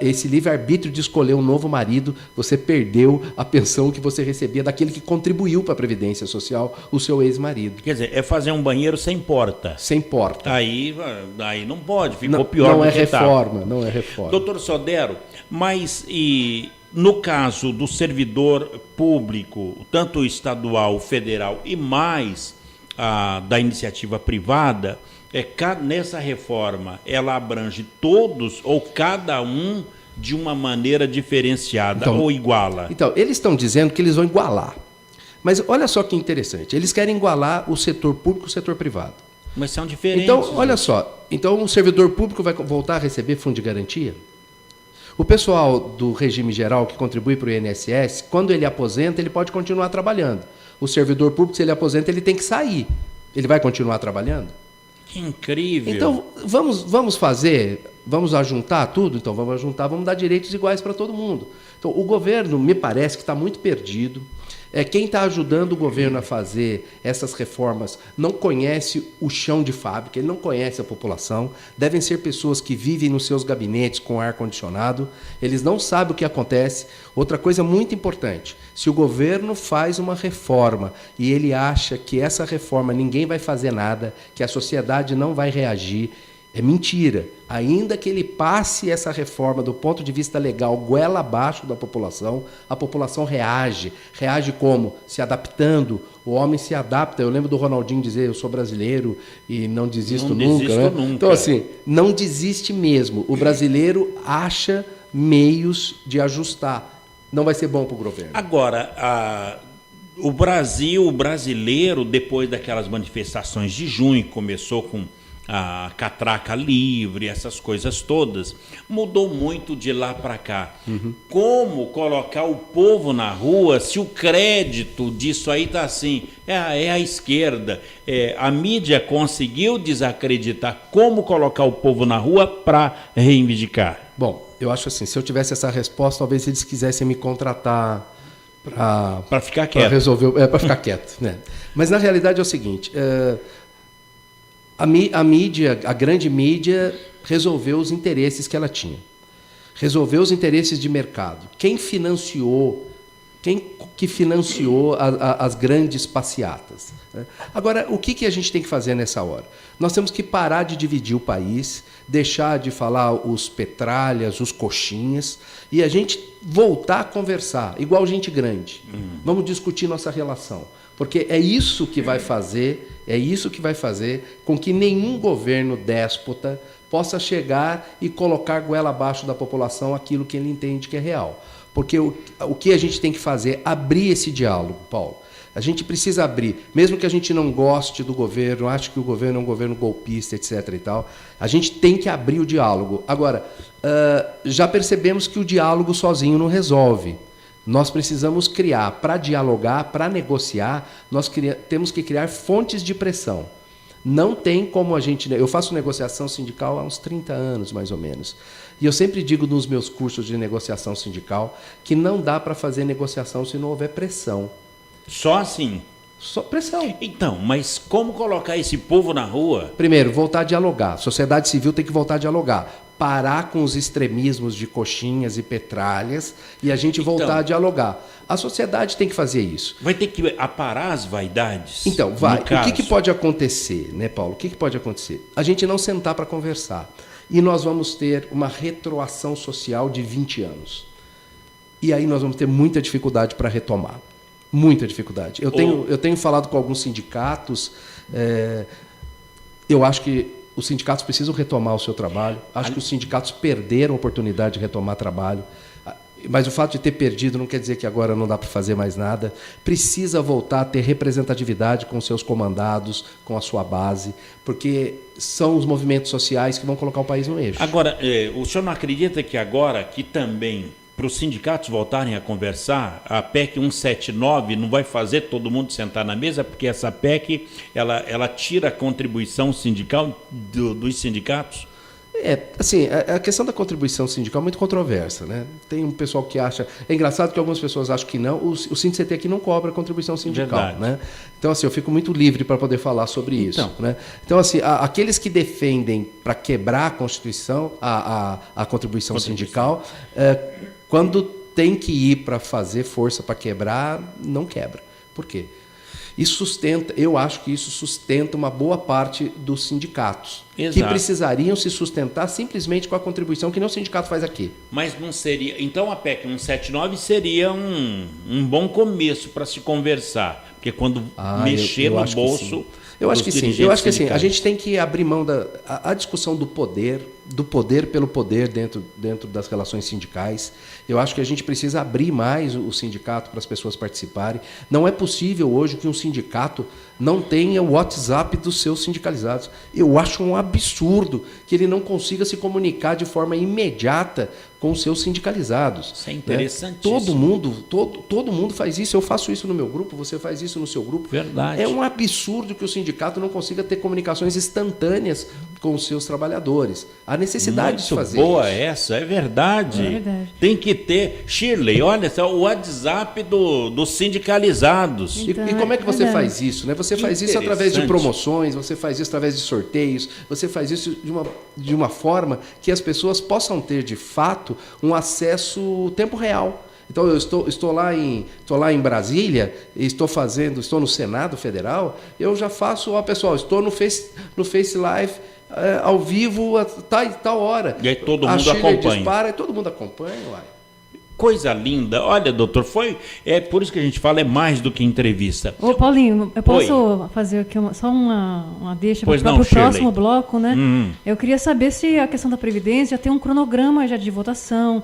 esse livre-arbítrio de escolher um novo marido, você perdeu a pensão que você recebia daquele que contribuiu para a Previdência Social, o seu ex-marido. Quer dizer, é fazer um banheiro sem porta. Sem porta. Aí não pode, ficou pior do que reforma, não é reforma. Doutor Sodero, mas no caso do servidor público, tanto estadual, federal e mais da iniciativa privada, nessa reforma, ela abrange todos ou cada um de uma maneira diferenciada ou iguala? Então, eles estão dizendo que eles vão igualar. Mas olha só que interessante, eles querem igualar o setor público e o setor privado. Mas são diferentes. Então, olha só, então o servidor público vai voltar a receber fundo de garantia? O pessoal do regime geral que contribui para o INSS, quando ele aposenta, ele pode continuar trabalhando. O servidor público, se ele aposenta, ele tem que sair. Ele vai continuar trabalhando? Que incrível. Então, vamos ajuntar tudo? Então, vamos ajuntar, vamos dar direitos iguais para todo mundo. Então, o governo, me parece que está muito perdido. Quem está ajudando o governo a fazer essas reformas não conhece o chão de fábrica, ele não conhece a população. Devem ser pessoas que vivem nos seus gabinetes com ar-condicionado. Eles não sabem o que acontece. Outra coisa muito importante, se o governo faz uma reforma e ele acha que essa reforma ninguém vai fazer nada, que a sociedade não vai reagir, é mentira. Ainda que ele passe essa reforma do ponto de vista legal goela abaixo da população, a população reage. Reage como? Se adaptando. O homem se adapta. Eu lembro do Ronaldinho dizer, eu sou brasileiro e não desisto nunca. Né? Então, assim, não desiste mesmo. O brasileiro acha meios de ajustar. Não vai ser bom para o governo. Agora, o brasileiro, depois daquelas manifestações de junho, que começou com a catraca livre, essas coisas todas, mudou muito de lá para cá. Como colocar o povo na rua se o crédito disso aí está assim? É a esquerda. A mídia conseguiu desacreditar. Como colocar o povo na rua para reivindicar? Bom, eu acho assim, se eu tivesse essa resposta, talvez eles quisessem me contratar para ficar quieto. Para resolver, para ficar quieto, né? Mas na realidade é o seguinte, a mídia, a grande mídia, resolveu os interesses que ela tinha. Resolveu os interesses de mercado. Quem que financiou as grandes passeatas? Agora, o que a gente tem que fazer nessa hora? Nós temos que parar de dividir o país, deixar de falar os petralhas, os coxinhas, e a gente voltar a conversar, igual gente grande. Vamos discutir nossa relação. Porque é isso que vai fazer com que nenhum governo déspota possa chegar e colocar goela abaixo da população aquilo que ele entende que é real. Porque o que a gente tem que fazer é abrir esse diálogo, Paulo. A gente precisa abrir, mesmo que a gente não goste do governo, ache que o governo é um governo golpista, etc. e tal, a gente tem que abrir o diálogo. Agora, já percebemos que o diálogo sozinho não resolve. Nós precisamos criar, para dialogar, para negociar, temos que criar fontes de pressão. Não tem como a gente... Eu faço negociação sindical há uns 30 anos, mais ou menos. E eu sempre digo nos meus cursos de negociação sindical que não dá para fazer negociação se não houver pressão. Só assim? Só pressão. Então, mas como colocar esse povo na rua? Primeiro, voltar a dialogar. A sociedade civil tem que voltar a dialogar. Parar com os extremismos de coxinhas e petralhas e a gente voltar a dialogar. A sociedade tem que fazer isso. Vai ter que aparar as vaidades? Então, vai. O que pode acontecer, né, Paulo? O que pode acontecer? A gente não sentar para conversar. E nós vamos ter uma retroação social de 20 anos. E aí nós vamos ter muita dificuldade para retomar. Muita dificuldade. Eu tenho falado com alguns sindicatos. Eu acho que os sindicatos precisam retomar o seu trabalho. Acho que os sindicatos perderam a oportunidade de retomar trabalho. Mas o fato de ter perdido não quer dizer que agora não dá para fazer mais nada. Precisa voltar a ter representatividade com seus comandados, com a sua base, porque são os movimentos sociais que vão colocar o país no eixo. Agora, o senhor não acredita que agora, que também, para os sindicatos voltarem a conversar, a PEC 179 não vai fazer todo mundo sentar na mesa, porque essa PEC ela tira a contribuição sindical dos sindicatos? Assim, a questão da contribuição sindical é muito controversa, né? Tem um pessoal que acha... É engraçado que algumas pessoas acham que não. O SINDICT aqui não cobra contribuição sindical, né? Então, assim, eu fico muito livre para poder falar sobre isso, né? Então, assim, aqueles que defendem para quebrar a Constituição, a contribuição sindical, quando tem que ir para fazer força para quebrar, não quebra. Por quê? Eu acho que isso sustenta uma boa parte dos sindicatos. Exato. Que precisariam se sustentar simplesmente com a contribuição que nem o sindicato faz aqui. Mas não seria... Então a PEC 179 seria um bom começo para se conversar, porque quando mexer no bolso... Eu acho que sim. Eu acho que assim, a gente tem que abrir mão da discussão do poder pelo poder dentro das relações sindicais. Eu acho que a gente precisa abrir mais o sindicato para as pessoas participarem. Não é possível hoje que um sindicato não tenha o WhatsApp dos seus sindicalizados. Eu acho um absurdo que ele não consiga se comunicar de forma imediata com os seus sindicalizados. Isso é interessantíssimo. Todo mundo faz isso. Eu faço isso no meu grupo, você faz isso no seu grupo. Verdade. É um absurdo que o sindicato não consiga ter comunicações instantâneas com os seus trabalhadores. Há necessidade de fazer boa isso. Essa, é verdade. É verdade. Tem que ter. Shirley, olha só, o WhatsApp dos sindicalizados. E como é que você faz isso? Né? Você faz isso através de Interessante. promoções, você faz isso através de sorteios, você faz isso de uma forma que as pessoas possam ter, de fato, um acesso tempo real. Então, eu estou lá em Brasília, estou no Senado Federal, eu já faço, pessoal, estou no Face Live, ao vivo, a tal hora. E aí todo mundo acompanha. Dispara, e todo mundo acompanha, uai. Coisa linda. Olha, doutor, é por isso que a gente fala, é mais do que entrevista. Ô, Paulinho, eu posso fazer aqui só uma deixa para o próximo bloco, né? Eu queria saber se a questão da Previdência já tem um cronograma já de votação,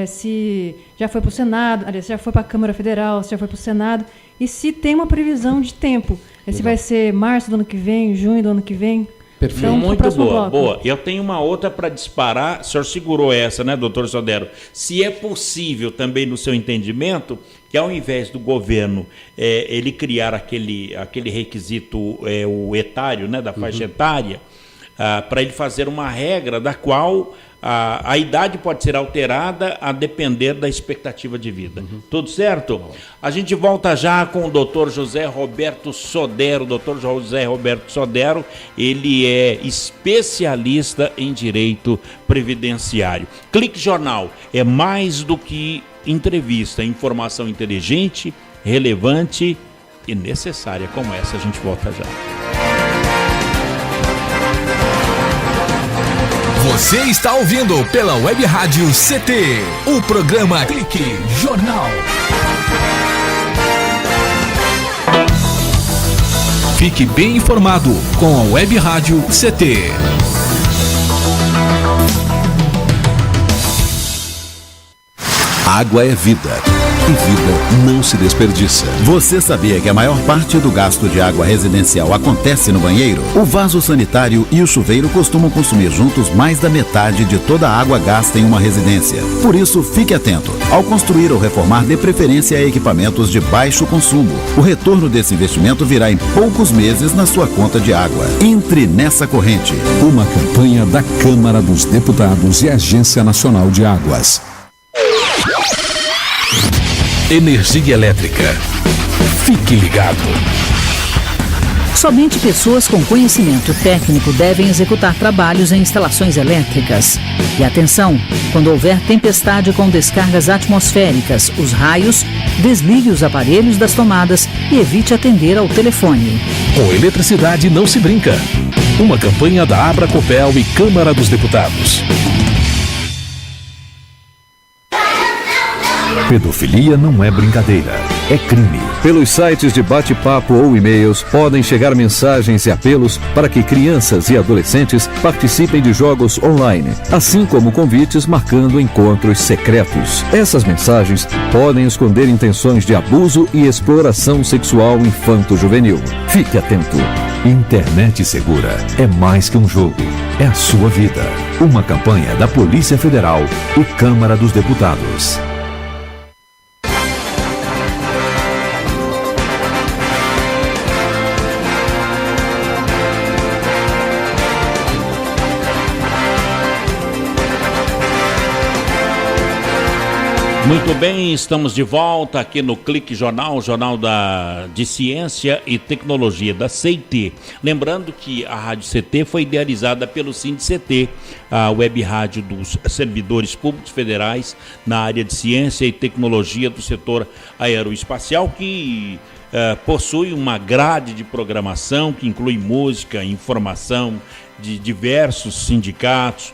se já foi para o Senado, aliás, se já foi para a Câmara Federal, se já foi para o Senado, e se tem uma previsão de tempo. Se vai ser março do ano que vem, junho do ano que vem. Perfeito. Então, muito boa. Eu tenho uma outra para disparar. O senhor segurou essa, né, doutor Sodero? Se é possível também, no seu entendimento, que ao invés do governo ele criar aquele requisito, o etário, né, da faixa etária, para ele fazer uma regra da qual a idade pode ser alterada a depender da expectativa de vida. Tudo certo? A gente volta já com o doutor José Roberto Sodero. Doutor José Roberto Sodero, ele é especialista em direito previdenciário. Clique Jornal é mais do que entrevista, é informação inteligente, relevante e necessária como essa. A gente volta já. Você está ouvindo pela Web Rádio CT, o programa Clique Jornal. Fique bem informado com a Web Rádio CT. Água é vida. E vida não se desperdiça. Você sabia que a maior parte do gasto de água residencial acontece no banheiro? O vaso sanitário e o chuveiro costumam consumir juntos mais da metade de toda a água gasta em uma residência. Por isso, fique atento. Ao construir ou reformar, dê preferência a equipamentos de baixo consumo. O retorno desse investimento virá em poucos meses na sua conta de água. Entre nessa corrente. Uma campanha da Câmara dos Deputados e Agência Nacional de Águas. Energia elétrica. Fique ligado. Somente pessoas com conhecimento técnico devem executar trabalhos em instalações elétricas. E atenção, quando houver tempestade com descargas atmosféricas, os raios, desligue os aparelhos das tomadas e evite atender ao telefone. Com eletricidade não se brinca. Uma campanha da Abracopel e Câmara dos Deputados. Pedofilia não é brincadeira, é crime. Pelos sites de bate-papo ou e-mails podem chegar mensagens e apelos para que crianças e adolescentes participem de jogos online, assim como convites marcando encontros secretos. Essas mensagens podem esconder intenções de abuso e exploração sexual infanto-juvenil. Fique atento. Internet segura é mais que um jogo, é a sua vida. Uma campanha da Polícia Federal e Câmara dos Deputados. Muito bem, estamos de volta aqui no Clique Jornal, jornal de Ciência e Tecnologia da CT. Lembrando que a Rádio CT foi idealizada pelo SINDCT, a web rádio dos servidores públicos federais na área de ciência e tecnologia do setor aeroespacial, que possui uma grade de programação que inclui música, informação de diversos sindicatos.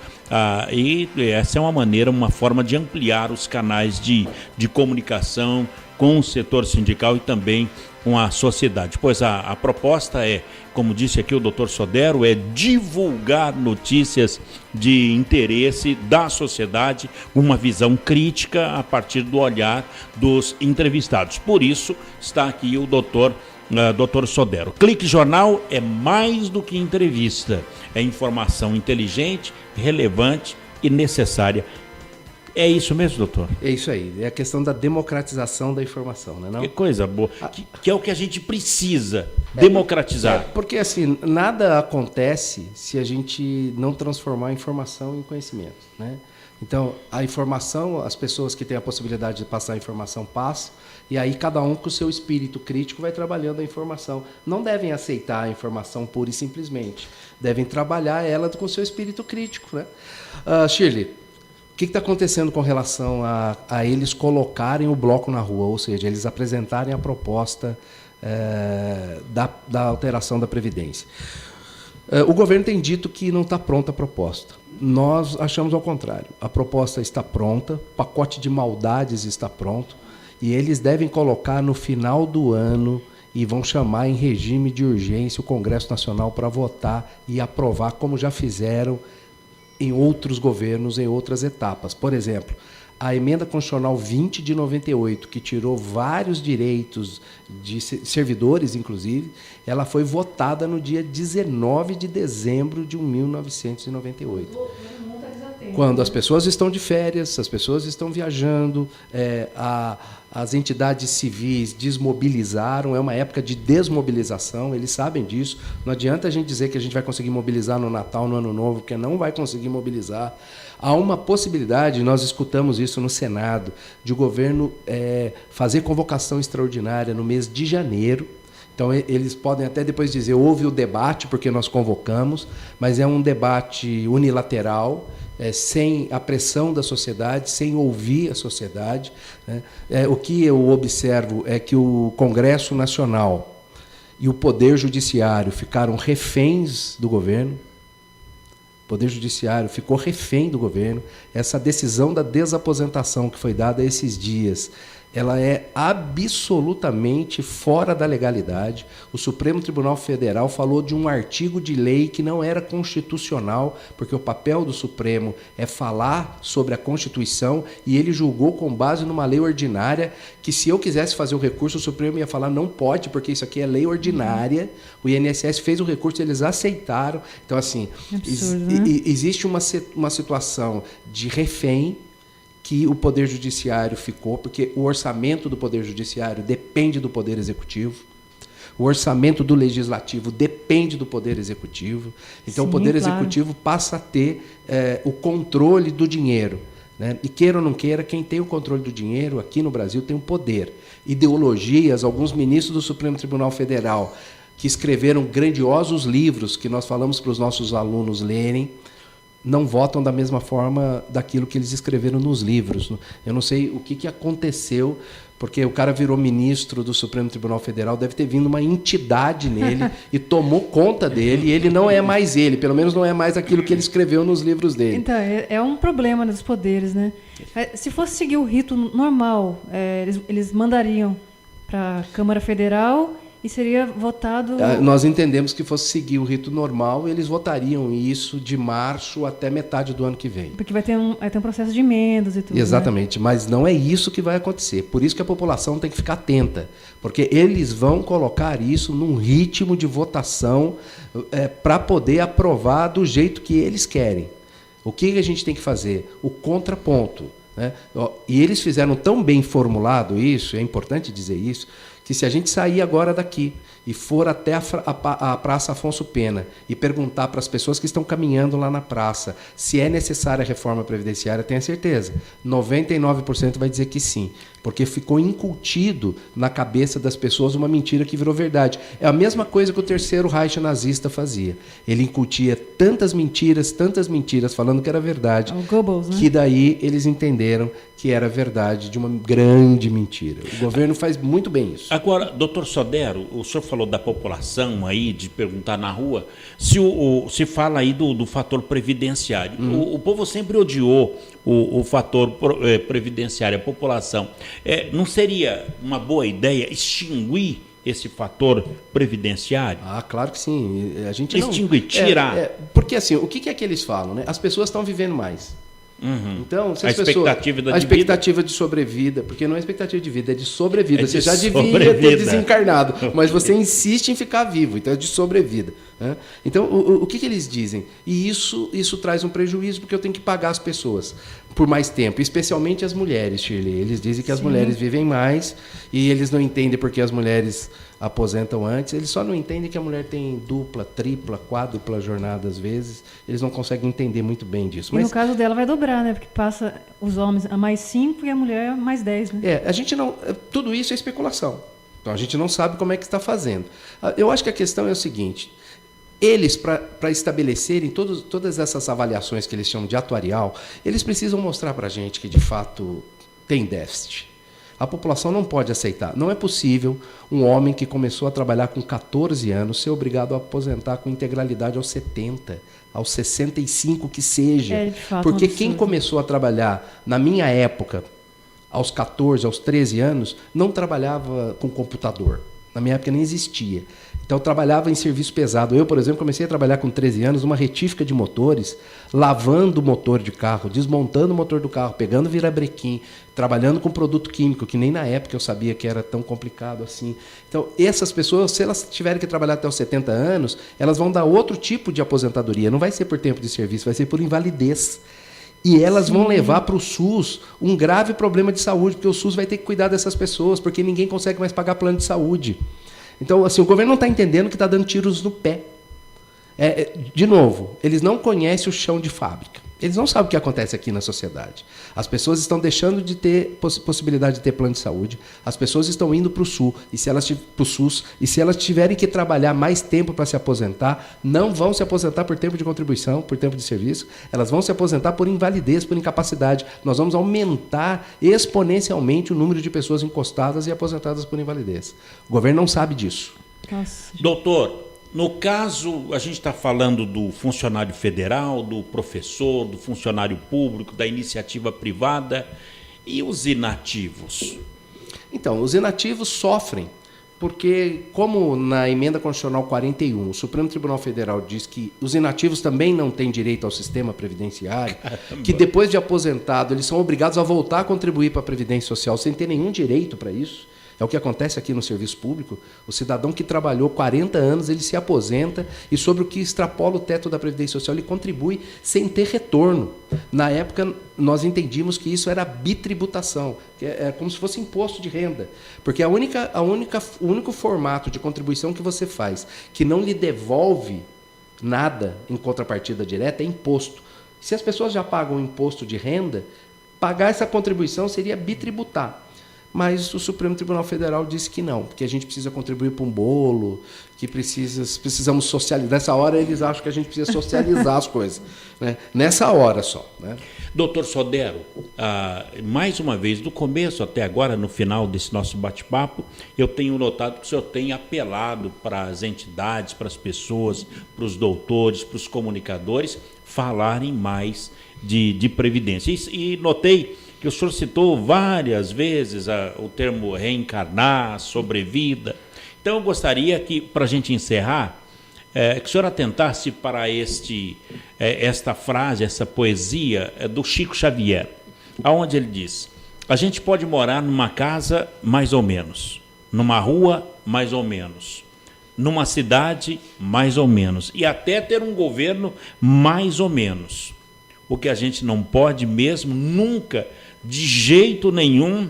E essa é uma forma de ampliar os canais de comunicação com o setor sindical e também com a sociedade. Pois a proposta é, como disse aqui o doutor Sodero, é divulgar notícias de interesse da sociedade, uma visão crítica a partir do olhar dos entrevistados. Por isso está aqui o doutor Sodero. Clique Jornal é mais do que entrevista, é informação inteligente, relevante e necessária. É isso mesmo, doutor? É isso aí. É a questão da democratização da informação, né? Não? Que coisa boa. Que é o que a gente precisa, democratizar. Porque, assim, nada acontece se a gente não transformar a informação em conhecimento, né? Então, a informação, as pessoas que têm a possibilidade de passar a informação passam, e aí cada um com o seu espírito crítico vai trabalhando a informação. Não devem aceitar a informação pura e simplesmente. Devem trabalhar ela com o seu espírito crítico, né? Shirley, o que está acontecendo com relação a eles colocarem o bloco na rua, ou seja, eles apresentarem a proposta da alteração da Previdência? O governo tem dito que não está pronta a proposta. Nós achamos ao contrário. A proposta está pronta, o pacote de maldades está pronto, e eles devem colocar no final do ano e vão chamar em regime de urgência o Congresso Nacional para votar e aprovar, como já fizeram em outros governos, em outras etapas. Por exemplo, a Emenda Constitucional 20 de 98, que tirou vários direitos de servidores, inclusive, ela foi votada no dia 19 de dezembro de 1998. Quando as pessoas estão de férias, as pessoas estão viajando, as entidades civis desmobilizaram, é uma época de desmobilização, eles sabem disso. Não adianta a gente dizer que a gente vai conseguir mobilizar no Natal, no Ano Novo, porque não vai conseguir mobilizar. Há uma possibilidade, nós escutamos isso no Senado, de o governo fazer convocação extraordinária no mês de janeiro. Então, eles podem até depois dizer, houve o debate, porque nós convocamos, mas é um debate unilateral, sem a pressão da sociedade, sem ouvir a sociedade, né? O que eu observo é que o Congresso Nacional e o Poder Judiciário ficaram reféns do governo. O Poder Judiciário ficou refém do governo. Essa decisão da desaposentação que foi dada esses dias, ela é absolutamente fora da legalidade. O Supremo Tribunal Federal falou de um artigo de lei que não era constitucional, porque o papel do Supremo é falar sobre a Constituição, e ele julgou com base numa lei ordinária que, se eu quisesse fazer o recurso, o Supremo ia falar, não pode, porque isso aqui é lei ordinária. O INSS fez o recurso, eles aceitaram. Então, assim, absurdo, né? Existe uma situação de refém que o Poder Judiciário ficou, porque o orçamento do Poder Judiciário depende do Poder Executivo, o orçamento do Legislativo depende do Poder Executivo, então sim, o Poder Executivo passa a ter o controle do dinheiro, né? E queira ou não queira, quem tem o controle do dinheiro aqui no Brasil tem o poder. Ideologias, alguns ministros do Supremo Tribunal Federal que escreveram grandiosos livros que nós falamos para os nossos alunos lerem, não votam da mesma forma daquilo que eles escreveram nos livros. Eu não sei o que aconteceu, porque o cara virou ministro do Supremo Tribunal Federal, deve ter vindo uma entidade nele e tomou conta dele, e ele não é mais ele, pelo menos não é mais aquilo que ele escreveu nos livros dele. Então, é um problema dos poderes, né? Se fosse seguir o rito normal, eles mandariam para a Câmara Federal e seria votado... Nós entendemos que fosse seguir o rito normal, eles votariam isso de março até metade do ano que vem. Porque vai ter um processo de emendas e tudo. Exatamente, né? Mas não é isso que vai acontecer. Por isso que a população tem que ficar atenta, porque eles vão colocar isso num ritmo de votação para poder aprovar do jeito que eles querem. O que a gente tem que fazer? O contraponto, né? E eles fizeram tão bem formulado isso, é importante dizer isso, que se a gente sair agora daqui e for até a Praça Afonso Pena e perguntar para as pessoas que estão caminhando lá na praça se é necessária a reforma previdenciária, tenha certeza, 99% vai dizer que sim, porque ficou incutido na cabeça das pessoas uma mentira que virou verdade. É a mesma coisa que o Terceiro Reich nazista fazia. Ele incutia tantas mentiras, falando que era verdade, Goebbels, né? Que daí eles entenderam que era verdade de uma grande mentira. O governo faz muito bem isso. Agora, doutor Sodero, o senhor falou da população aí, de perguntar na rua, se fala aí do fator previdenciário. O povo sempre odiou o fator previdenciário, a população. Não seria uma boa ideia extinguir esse fator previdenciário? Claro que sim. A gente extinguir, tirar. Porque assim, o que é que eles falam, né? As pessoas estão vivendo mais. Então, se a expectativa de sobrevida, porque não é expectativa de vida, é de sobrevida. Você já devia ter desencarnado, mas você insiste em ficar vivo, então é de sobrevida. Né? Então, o que eles dizem? E isso traz um prejuízo, porque eu tenho que pagar as pessoas. por mais tempo, especialmente as mulheres, Shirley. Eles dizem que as mulheres vivem mais e eles não entendem porque as mulheres aposentam antes. Eles só não entendem que a mulher tem dupla, tripla, quádrupla jornada às vezes. Eles não conseguem entender muito bem disso. Mas no caso dela vai dobrar, né? Porque passa os homens a mais 5 e a mulher a mais 10, né? A gente não... Tudo isso é especulação. Então a gente não sabe como é que está fazendo. Eu acho que a questão é o seguinte... Eles, para estabelecerem todas essas avaliações que eles chamam de atuarial, eles precisam mostrar para a gente que, de fato, tem déficit. A população não pode aceitar. Não é possível um homem que começou a trabalhar com 14 anos ser obrigado a aposentar com integralidade aos 70, aos 65 que seja. De fato, porque quem começou a trabalhar, na minha época, aos 14, aos 13 anos, não trabalhava com computador. Na minha época nem existia. Então eu trabalhava em serviço pesado. Eu, por exemplo, comecei a trabalhar com 13 anos numa retífica de motores, lavando o motor de carro, desmontando o motor do carro, pegando virabrequim, trabalhando com produto químico, que nem na época eu sabia que era tão complicado assim. Então essas pessoas, se elas tiverem que trabalhar até os 70 anos, elas vão dar outro tipo de aposentadoria. Não vai ser por tempo de serviço, vai ser por invalidez. E elas vão levar para o SUS um grave problema de saúde, porque o SUS vai ter que cuidar dessas pessoas, porque ninguém consegue mais pagar plano de saúde. Então, assim, o governo não está entendendo que está dando tiros no pé. De novo, eles não conhecem o chão de fábrica. Eles não sabem o que acontece aqui na sociedade. As pessoas estão deixando de ter possibilidade de ter plano de saúde. As pessoas estão indo para o SUS. E se elas tiverem que trabalhar mais tempo para se aposentar, não vão se aposentar por tempo de contribuição, por tempo de serviço. Elas vão se aposentar por invalidez, por incapacidade. Nós vamos aumentar exponencialmente o número de pessoas encostadas e aposentadas por invalidez. O governo não sabe disso. Nossa. Doutor, no caso, a gente está falando do funcionário federal, do professor, do funcionário público, da iniciativa privada e os inativos? Então, os inativos sofrem, porque como na emenda constitucional 41, o Supremo Tribunal Federal diz que os inativos também não têm direito ao sistema previdenciário, que depois de aposentado eles são obrigados a voltar a contribuir para a Previdência Social sem ter nenhum direito para isso. É o que acontece aqui no serviço público. O cidadão que trabalhou 40 anos, ele se aposenta e sobre o que extrapola o teto da Previdência Social, ele contribui sem ter retorno. Na época, nós entendíamos que isso era bitributação, que é como se fosse imposto de renda. Porque o único formato de contribuição que você faz que não lhe devolve nada em contrapartida direta é imposto. Se as pessoas já pagam imposto de renda, pagar essa contribuição seria bitributar. Mas o Supremo Tribunal Federal disse que não, porque a gente precisa contribuir para um bolo, que precisamos socializar. Nessa hora eles acham que a gente precisa socializar as coisas, né? Nessa hora só. Né? Doutor Sodero, mais uma vez, do começo até agora, no final desse nosso bate-papo, eu tenho notado que o senhor tem apelado para as entidades, para as pessoas, para os doutores, para os comunicadores, falarem mais de previdência. E notei que o senhor citou várias vezes o termo reencarnar, sobrevida. Então, eu gostaria que, para a gente encerrar, que o senhor atentasse para esta frase, essa poesia do Chico Xavier, onde ele diz: a gente pode morar numa casa mais ou menos, numa rua mais ou menos, numa cidade mais ou menos, e até ter um governo mais ou menos. O que a gente não pode mesmo, nunca, de jeito nenhum,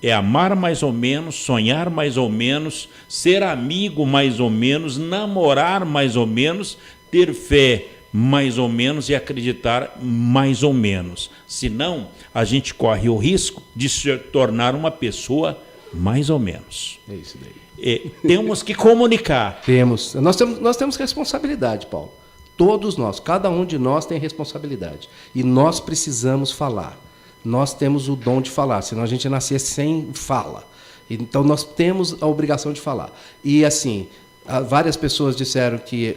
é amar mais ou menos, sonhar mais ou menos, ser amigo mais ou menos, namorar mais ou menos, ter fé mais ou menos e acreditar mais ou menos. Senão, a gente corre o risco de se tornar uma pessoa mais ou menos. É isso daí. Temos que comunicar. Nós temos responsabilidade, Paulo. Todos nós, cada um de nós tem responsabilidade. E nós precisamos falar. Nós temos o dom de falar, senão a gente nascia sem fala. Então, nós temos a obrigação de falar. E, assim, várias pessoas disseram que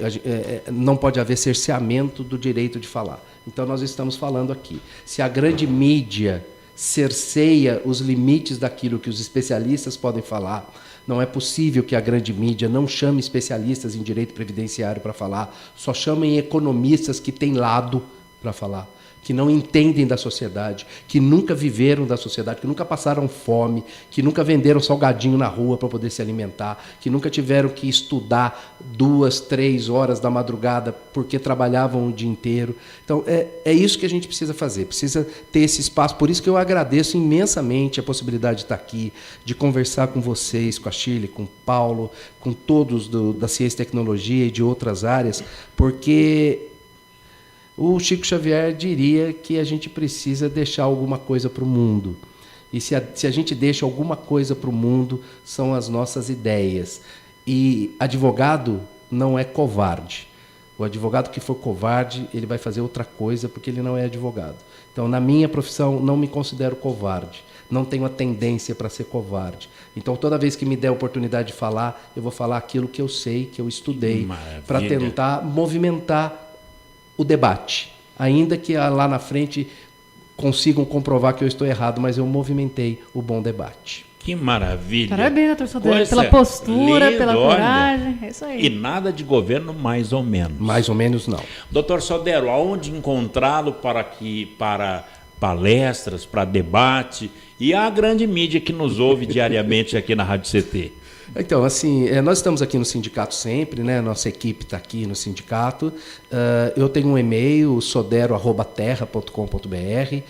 não pode haver cerceamento do direito de falar. Então, nós estamos falando aqui. Se a grande mídia cerceia os limites daquilo que os especialistas podem falar, não é possível que a grande mídia não chame especialistas em direito previdenciário para falar, só chamem economistas que têm lado para falar. que não entendem da sociedade, que nunca viveram da sociedade, que nunca passaram fome, que nunca venderam salgadinho na rua para poder se alimentar, que nunca tiveram que estudar 2, 3 horas da madrugada porque trabalhavam o dia inteiro. Então, é isso que a gente precisa fazer, precisa ter esse espaço. Por isso que eu agradeço imensamente a possibilidade de estar aqui, de conversar com vocês, com a Shirley, com o Paulo, com todos da ciência e tecnologia e de outras áreas, porque o Chico Xavier diria que a gente precisa deixar alguma coisa para o mundo. E se a gente deixa alguma coisa para o mundo, são as nossas ideias. E advogado não é covarde. O advogado que for covarde, ele vai fazer outra coisa, porque ele não é advogado. Então, na minha profissão, não me considero covarde. Não tenho a tendência para ser covarde. Então, toda vez que me der a oportunidade de falar, eu vou falar aquilo que eu sei, que eu estudei, para tentar movimentar o debate, ainda que lá na frente consigam comprovar que eu estou errado, mas eu movimentei o bom debate. Que maravilha! Parabéns, doutor Sodero, pela postura, pela coragem, é isso aí. E nada de governo mais ou menos. Mais ou menos não. Doutor Sodero, aonde encontrá-lo para palestras, para debate e a grande mídia que nos ouve diariamente aqui na Rádio CT? Então, assim, nós estamos aqui no sindicato sempre, né? Nossa equipe está aqui no sindicato. Eu tenho um e-mail, sodero@terra.com.br.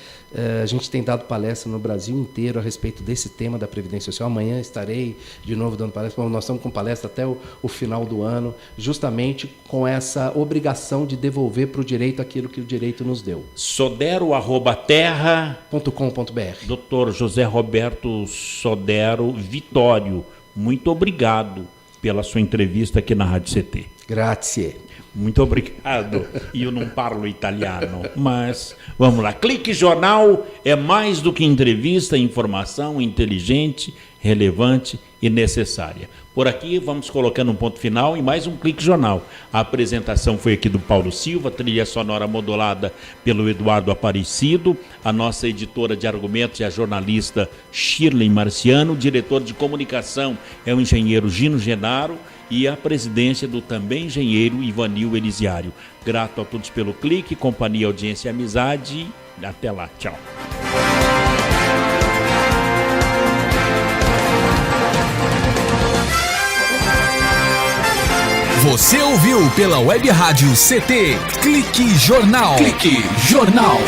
A gente tem dado palestra no Brasil inteiro a respeito desse tema da Previdência Social. Amanhã estarei de novo dando palestra. Nós estamos com palestra até o final do ano, justamente com essa obrigação de devolver para o direito aquilo que o direito nos deu. Sodero@terra.com.br. Dr. José Roberto Sodero Vitório, muito obrigado pela sua entrevista aqui na Rádio CT. Grazie. Muito obrigado. E eu não parlo italiano, mas vamos lá. Clique Jornal é mais do que entrevista, informação inteligente, relevante e necessária. Por aqui vamos colocando um ponto final em mais um Clique Jornal. A apresentação foi aqui do Paulo Silva, trilha sonora modulada pelo Eduardo Aparecido, a nossa editora de argumentos é a jornalista Shirley Marciano, o diretor de comunicação é o engenheiro Gino Genaro e a presidência do também engenheiro Ivanil Elisiário. Grato a todos pelo clique, companhia, audiência e amizade. Até lá, tchau. Você ouviu pela Web Rádio CT Clique Jornal. Clique Jornal.